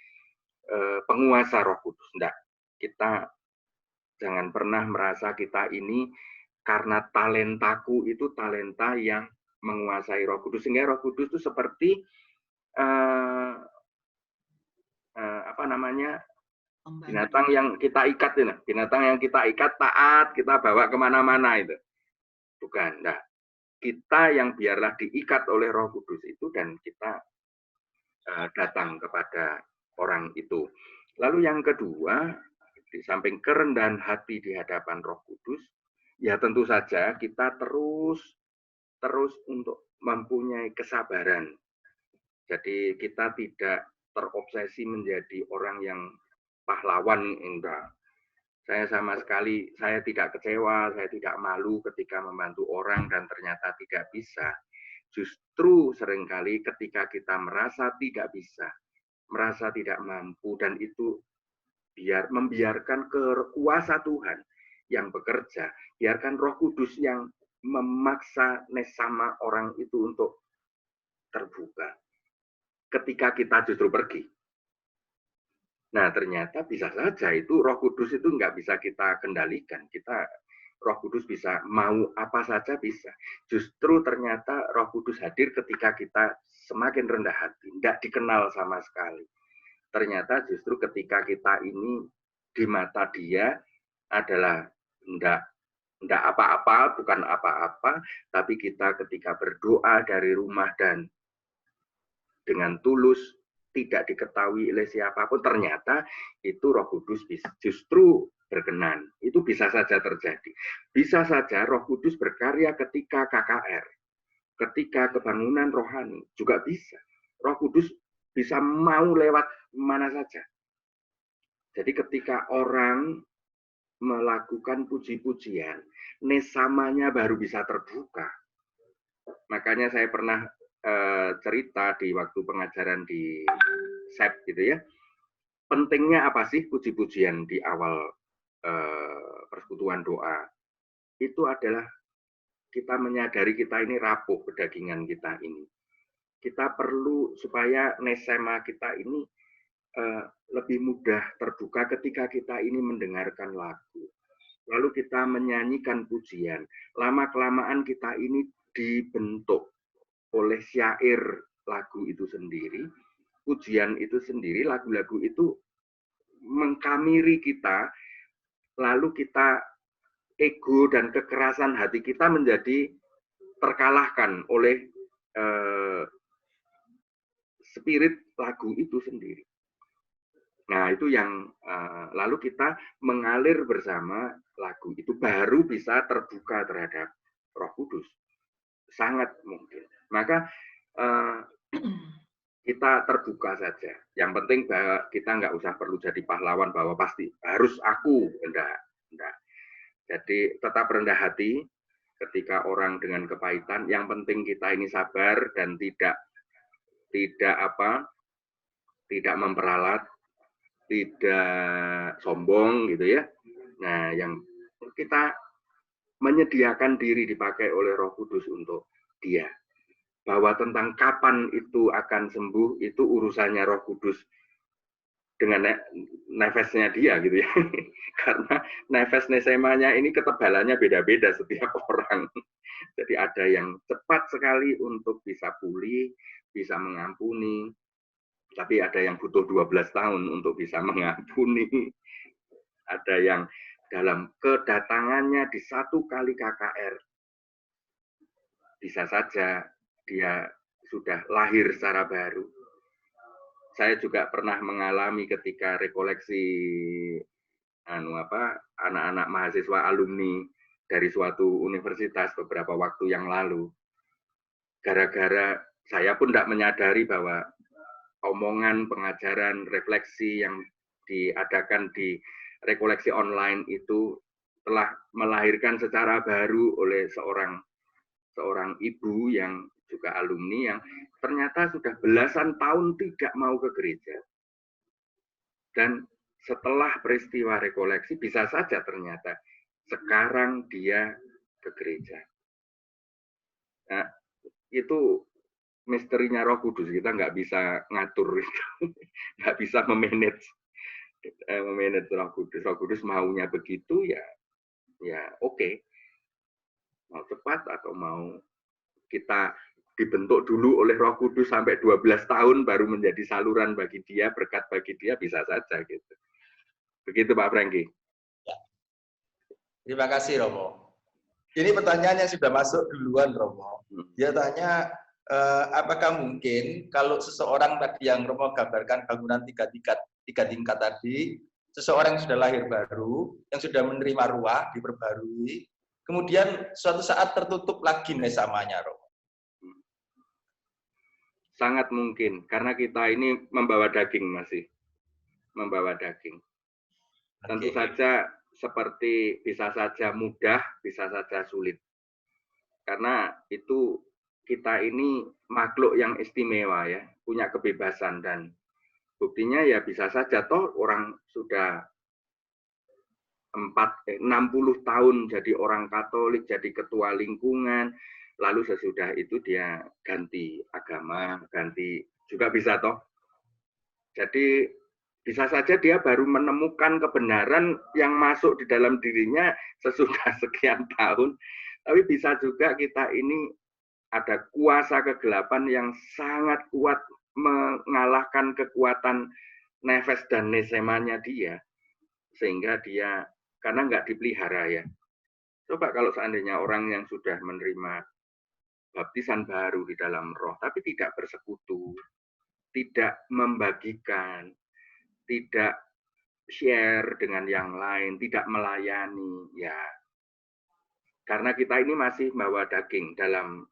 penguasa Roh Kudus. Enggak, kita jangan pernah merasa kita ini karena talentaku itu talenta yang menguasai Roh Kudus, sehingga Roh Kudus itu seperti apa namanya, binatang yang kita ikat ini, binatang yang kita ikat taat, kita bawa kemana-mana itu, bukan. Nah, kita yang biarlah diikat oleh Roh Kudus itu dan kita datang kepada orang itu. Lalu yang kedua, di samping kerendahan hati di hadapan Roh Kudus, ya tentu saja kita terus untuk mempunyai kesabaran. Jadi kita tidak terobsesi menjadi orang yang pahlawan, enggak. Saya sama sekali, saya tidak kecewa, saya tidak malu ketika membantu orang dan ternyata tidak bisa. Justru seringkali ketika kita merasa tidak bisa, merasa tidak mampu, dan itu membiarkan kuasa Tuhan yang bekerja, biarkan Roh Kudus yang memaksa nesama orang itu untuk terbuka. Ketika kita justru pergi. Nah, ternyata bisa saja itu Roh Kudus itu nggak bisa kita kendalikan. Roh Kudus bisa mau apa saja bisa. Justru ternyata Roh Kudus hadir ketika kita semakin rendah hati, nggak dikenal sama sekali. Ternyata justru ketika kita ini di mata Dia adalah nggak apa-apa, bukan apa-apa, tapi kita ketika berdoa dari rumah dan dengan tulus, tidak diketahui oleh siapapun, ternyata itu Roh Kudus justru berkenan. Itu bisa saja terjadi. Bisa saja Roh Kudus berkarya ketika KKR, ketika kebangunan rohani, juga bisa. Roh Kudus bisa mau lewat mana saja. Jadi ketika orang melakukan puji-pujian, nesamanya baru bisa terbuka. Makanya saya pernah cerita di waktu pengajaran di SEP gitu ya. Pentingnya apa sih puji-pujian di awal persekutuan doa? Itu adalah kita menyadari kita ini rapuh kedagingan kita ini. Kita perlu supaya nesema kita ini lebih mudah terbuka ketika kita ini mendengarkan lagu. Lalu kita menyanyikan pujian. Lama-kelamaan kita ini dibentuk oleh syair lagu itu sendiri, pujian itu sendiri, lagu-lagu itu mengkamiri kita, lalu kita ego dan kekerasan hati kita menjadi terkalahkan oleh spirit lagu itu sendiri. Nah, itu yang lalu kita mengalir bersama lagu itu baru bisa terbuka terhadap Roh Kudus. Sangat mungkin. Maka kita terbuka saja. Yang penting bahwa kita nggak usah perlu jadi pahlawan bahwa pasti harus aku. Enggak. Jadi tetap rendah hati ketika orang dengan kepahitan. Yang penting kita ini sabar dan tidak memperalat, tidak sombong gitu ya. Nah, yang kita menyediakan diri dipakai oleh Roh Kudus untuk Dia. Bahwa tentang kapan itu akan sembuh, itu urusannya Roh Kudus dengan nefesnya Dia gitu ya. Karena nefes nesemanya ini ketebalannya beda-beda setiap orang. Jadi ada yang cepat sekali untuk bisa pulih, bisa mengampuni, tapi ada yang butuh 12 tahun untuk bisa mengampuni. Ada yang dalam kedatangannya di satu kali KKR, bisa saja dia sudah lahir secara baru. Saya juga pernah mengalami ketika rekoleksi anak-anak mahasiswa alumni dari suatu universitas beberapa waktu yang lalu. Gara-gara saya pun tidak menyadari bahwa omongan, pengajaran, refleksi yang diadakan di rekoleksi online itu telah melahirkan secara baru oleh seorang ibu yang juga alumni yang ternyata sudah belasan tahun tidak mau ke gereja. Dan setelah peristiwa rekoleksi bisa saja ternyata sekarang dia ke gereja. Nah, itu misterinya Roh Kudus, kita nggak bisa ngatur, nggak bisa memanage Roh Kudus. Roh Kudus maunya begitu ya oke. Mau cepat atau mau kita dibentuk dulu oleh Roh Kudus sampai 12 tahun baru menjadi saluran bagi dia, berkat bagi dia, bisa saja gitu. Begitu Pak Franky. Ya. Terima kasih Romo. Ini pertanyaan yang sudah masuk duluan Romo. Dia tanya, apakah mungkin kalau seseorang tadi yang Romo gambarkan bangunan tiga tingkat tadi, seseorang yang sudah lahir baru, yang sudah menerima ruah, diperbarui, kemudian suatu saat tertutup lagi nesamanya Romo? Sangat mungkin, karena kita ini membawa daging masih. Membawa daging. Tentu saja seperti bisa saja mudah, bisa saja sulit. Karena itu kita ini makhluk yang istimewa ya, punya kebebasan, dan buktinya ya bisa saja toh orang sudah 60 tahun jadi orang Katolik, jadi ketua lingkungan, lalu sesudah itu dia ganti agama, ganti juga bisa toh. Jadi bisa saja dia baru menemukan kebenaran yang masuk di dalam dirinya sesudah sekian tahun. Tapi bisa juga kita ini ada kuasa kegelapan yang sangat kuat mengalahkan kekuatan nefes dan nesemanya dia. Sehingga dia, karena nggak dipelihara ya. Coba kalau seandainya orang yang sudah menerima baptisan baru di dalam roh, tapi tidak bersekutu, tidak membagikan, tidak share dengan yang lain, tidak melayani, ya. Karena kita ini masih bawa daging dalam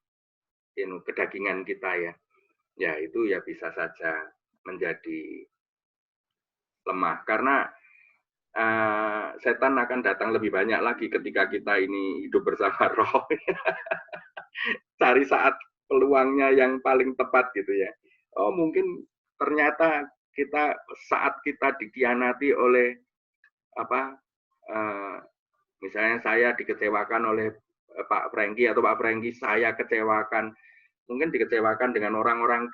kedagingan kita ya. Ya itu ya bisa saja menjadi lemah. Karena setan akan datang lebih banyak lagi ketika kita ini hidup bersama roh. Cari saat peluangnya yang paling tepat gitu ya. Oh mungkin ternyata saat kita dikhianati oleh misalnya saya dikecewakan oleh Pak Franky atau Pak Franky saya kecewakan, mungkin dikecewakan dengan orang-orang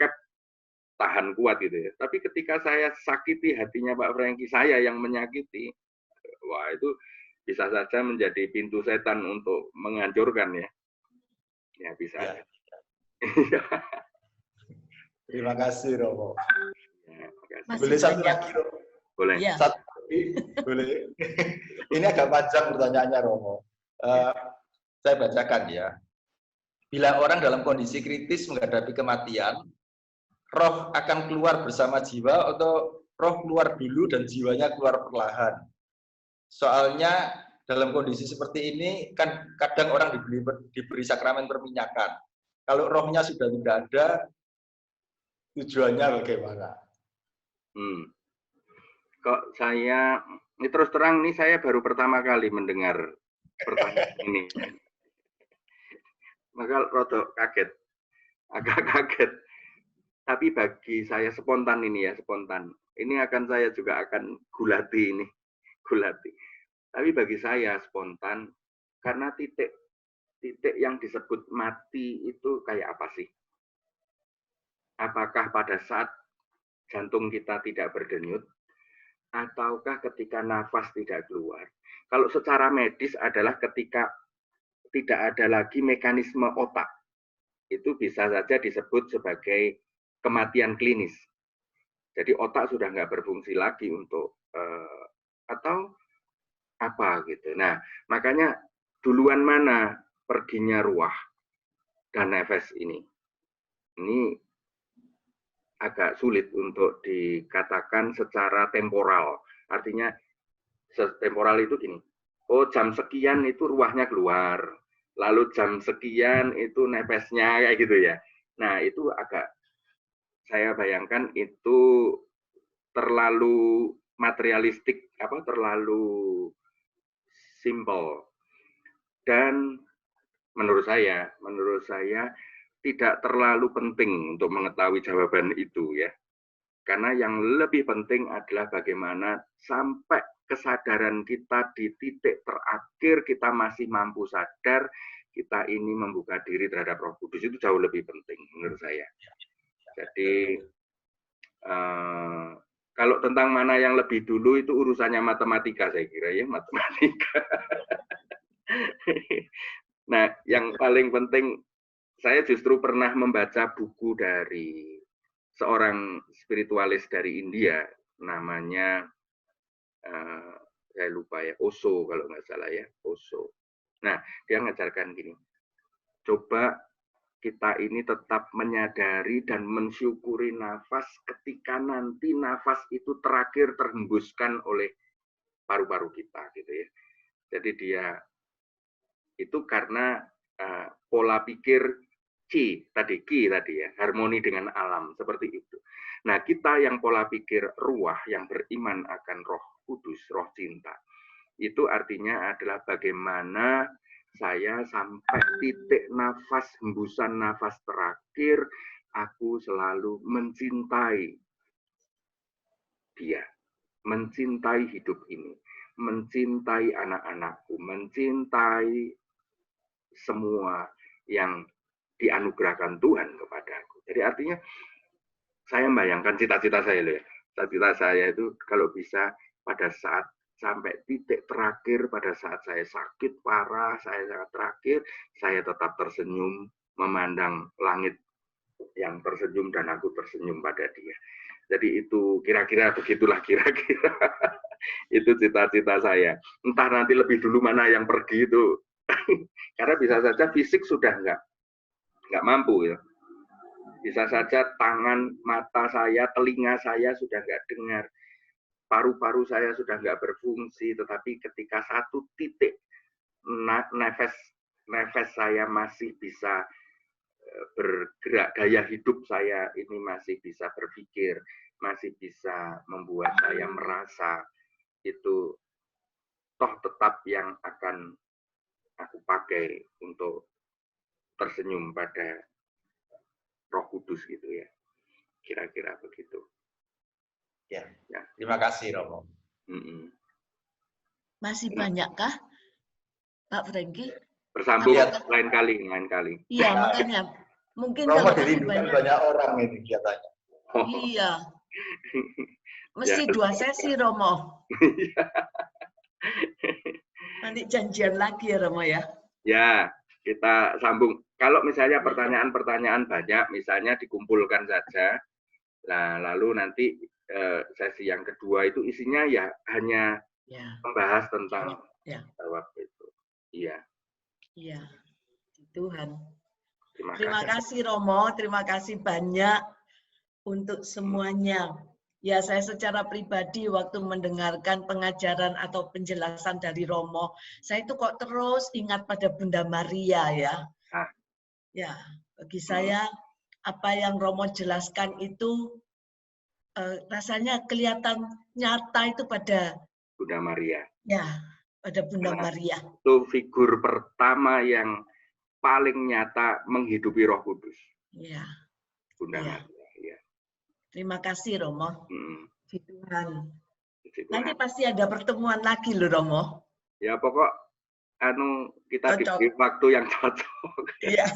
tahan kuat gitu ya. Tapi ketika saya sakiti hatinya Pak Franky, saya yang menyakiti, wah itu bisa saja menjadi pintu setan untuk menghancurkan ya. Ya bisa. Ya. Terima kasih Romo. Ya, boleh satu lagi Romo? Boleh. Ya. Satu lagi, boleh. Ini agak panjang pertanyaannya Romo. Saya bacakan ya. Bila orang dalam kondisi kritis menghadapi kematian, roh akan keluar bersama jiwa atau roh keluar dulu dan jiwanya keluar perlahan? Soalnya dalam kondisi seperti ini kan kadang orang diberi sakramen perminyakan. Kalau rohnya sudah tidak ada, tujuannya bagaimana? Kok saya, ini terus terang nih saya baru pertama kali mendengar pertanyaan ini. Maka rada kaget, agak kaget. Tapi bagi saya spontan ini ya, spontan. Ini saya juga akan gulati. Tapi bagi saya spontan, karena titik yang disebut mati itu kayak apa sih? Apakah pada saat jantung kita tidak berdenyut, ataukah ketika nafas tidak keluar? Kalau secara medis adalah ketika tidak ada lagi mekanisme otak. Itu bisa saja disebut sebagai kematian klinis. Jadi otak sudah nggak berfungsi lagi untuk atau apa gitu. Nah, makanya duluan mana perginya ruah dan nefes ini? Ini agak sulit untuk dikatakan secara temporal. Artinya temporal itu gini. Oh, jam sekian itu ruahnya keluar. Lalu jam sekian itu nefesnya kayak gitu ya. Nah, itu agak saya bayangkan itu terlalu materialistik, terlalu simple. Dan menurut saya tidak terlalu penting untuk mengetahui jawaban itu ya. Karena yang lebih penting adalah bagaimana sampai kesadaran kita di titik terakhir kita masih mampu sadar, kita ini membuka diri terhadap Roh Kudus, itu jauh lebih penting menurut saya. Jadi kalau tentang mana yang lebih dulu itu urusannya matematika saya kira ya, matematika. Nah, yang paling penting saya justru pernah membaca buku dari seorang spiritualis dari India, namanya saya lupa ya, Osho kalau nggak salah ya, Osho. Nah, dia mengajarkan gini, coba kita ini tetap menyadari dan mensyukuri nafas ketika nanti nafas itu terakhir terhembuskan oleh paru-paru kita, gitu ya. Jadi dia itu karena pola pikir Qi tadi ya, harmoni dengan alam, seperti itu. Nah, kita yang pola pikir ruah, yang beriman akan Roh Kudus, Roh Cinta, itu artinya adalah bagaimana saya sampai titik nafas, hembusan nafas terakhir, aku selalu mencintai dia, mencintai hidup ini, mencintai anak-anakku, mencintai semua yang dianugerahkan Tuhan kepadaku. Jadi artinya saya membayangkan cita-cita saya loh ya. Cita-cita saya itu kalau bisa pada saat sampai titik terakhir, pada saat saya sakit parah, saya sangat terakhir, saya tetap tersenyum memandang langit yang tersenyum dan aku tersenyum pada dia. Jadi itu kira-kira begitulah kira-kira. Itu cita-cita saya. Entah nanti lebih dulu mana yang pergi itu. Karena bisa saja fisik sudah nggak mampu ya. Bisa saja tangan, mata saya, telinga saya sudah nggak dengar, paru-paru saya sudah nggak berfungsi, tetapi ketika satu titik nafas saya masih bisa bergerak, daya hidup saya ini masih bisa berpikir, masih bisa membuat saya merasa, itu toh tetap yang akan aku pakai untuk tersenyum pada Roh Kudus gitu ya. Kira-kira begitu. Ya. Terima kasih Romo. Masih banyakkah Pak Franky? Bersambung lain kali. Iya, makanya mungkin Romo kalau masih banyak orang ini kelihatannya. Iya. Mesti 2 sesi Romo. Nanti janjian lagi ya Romo ya. Ya, kita sambung. Kalau misalnya pertanyaan-pertanyaan banyak, misalnya dikumpulkan saja. Nah, lalu nanti sesi yang kedua itu isinya ya hanya membahas tentang jawab itu. Iya. Iya. Tuhan. Terima kasih Romo, terima kasih banyak untuk semuanya. Ya, saya secara pribadi waktu mendengarkan pengajaran atau penjelasan dari Romo, saya itu kok terus ingat pada Bunda Maria ya. Ya, bagi saya apa yang Romo jelaskan itu rasanya kelihatan nyata itu pada Bunda Maria. Ya, pada Bunda Maria. Itu figur pertama yang paling nyata menghidupi Roh Kudus. Iya. Bunda Maria. Ya. Terima kasih Romo. Tuhan. Nanti pasti ada pertemuan lagi loh Romo. Ya pokok kita diberi waktu yang cocok. Iya.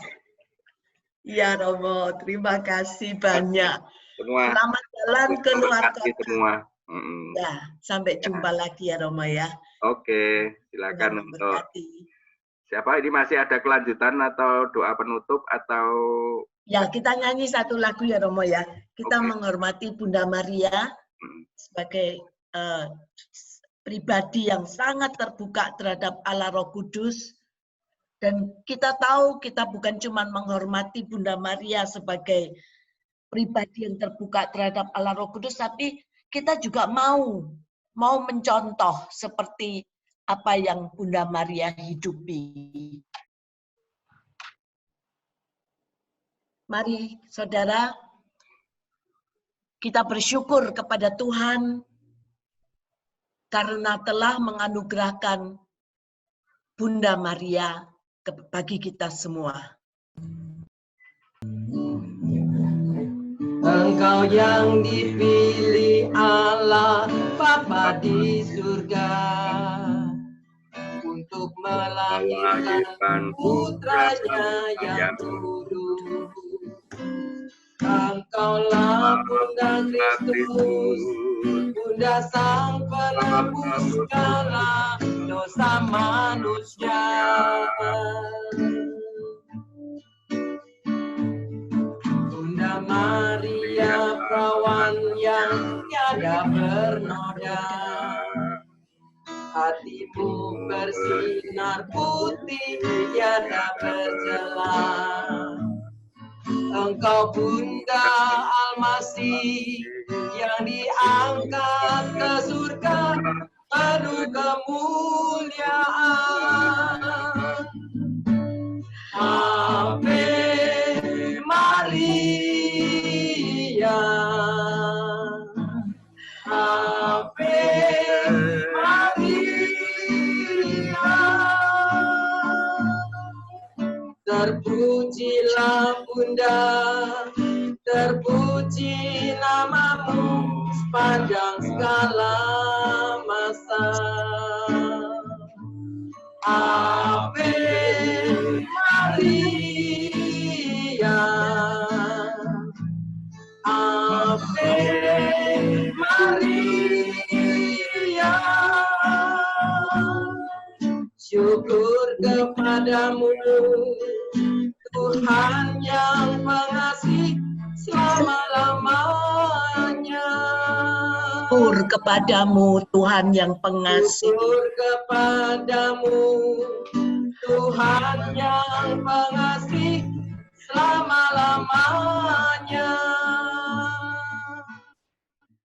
Iya Romo, terima kasih banyak. Selamat jalan keluar kota. Semua. Ya, sampai jumpa lagi ya Romo ya. Oke, silakan untuk siapa ini masih ada kelanjutan atau doa penutup atau ya kita nyanyi satu lagu ya Romo ya. Kita menghormati Bunda Maria sebagai pribadi yang sangat terbuka terhadap Allah Roh Kudus. Dan kita tahu kita bukan cuma menghormati Bunda Maria sebagai pribadi yang terbuka terhadap Allah Roh Kudus, tapi kita juga mau mencontoh seperti apa yang Bunda Maria hidupi. Mari saudara, kita bersyukur kepada Tuhan karena telah menganugerahkan Bunda Maria bagi kita semua. Engkau yang dipilih Allah Bapa di surga untuk melahirkan putranya yang kudus. Engkaulah Bunda Kristus, Bunda Sang Penebus segala dosa manusia. Bunda Maria, perawan yang tiada bernoda, hatimu bersinar putih tiada bercela. Engkau Bunda Almasih yang diangkat ke surga penuh kemuliaan. Ave Maria, Ave Maria. Terpujilah Bunda, terpuji namamu sepanjang segala masa. Ave Maria, Ave Maria. Syukur kepadamu Tuhan yang pengasih selama-lamanya. Syukur kepadamu Tuhan yang pengasih. Syukur kepadamu Tuhan yang pengasih selama-lamanya.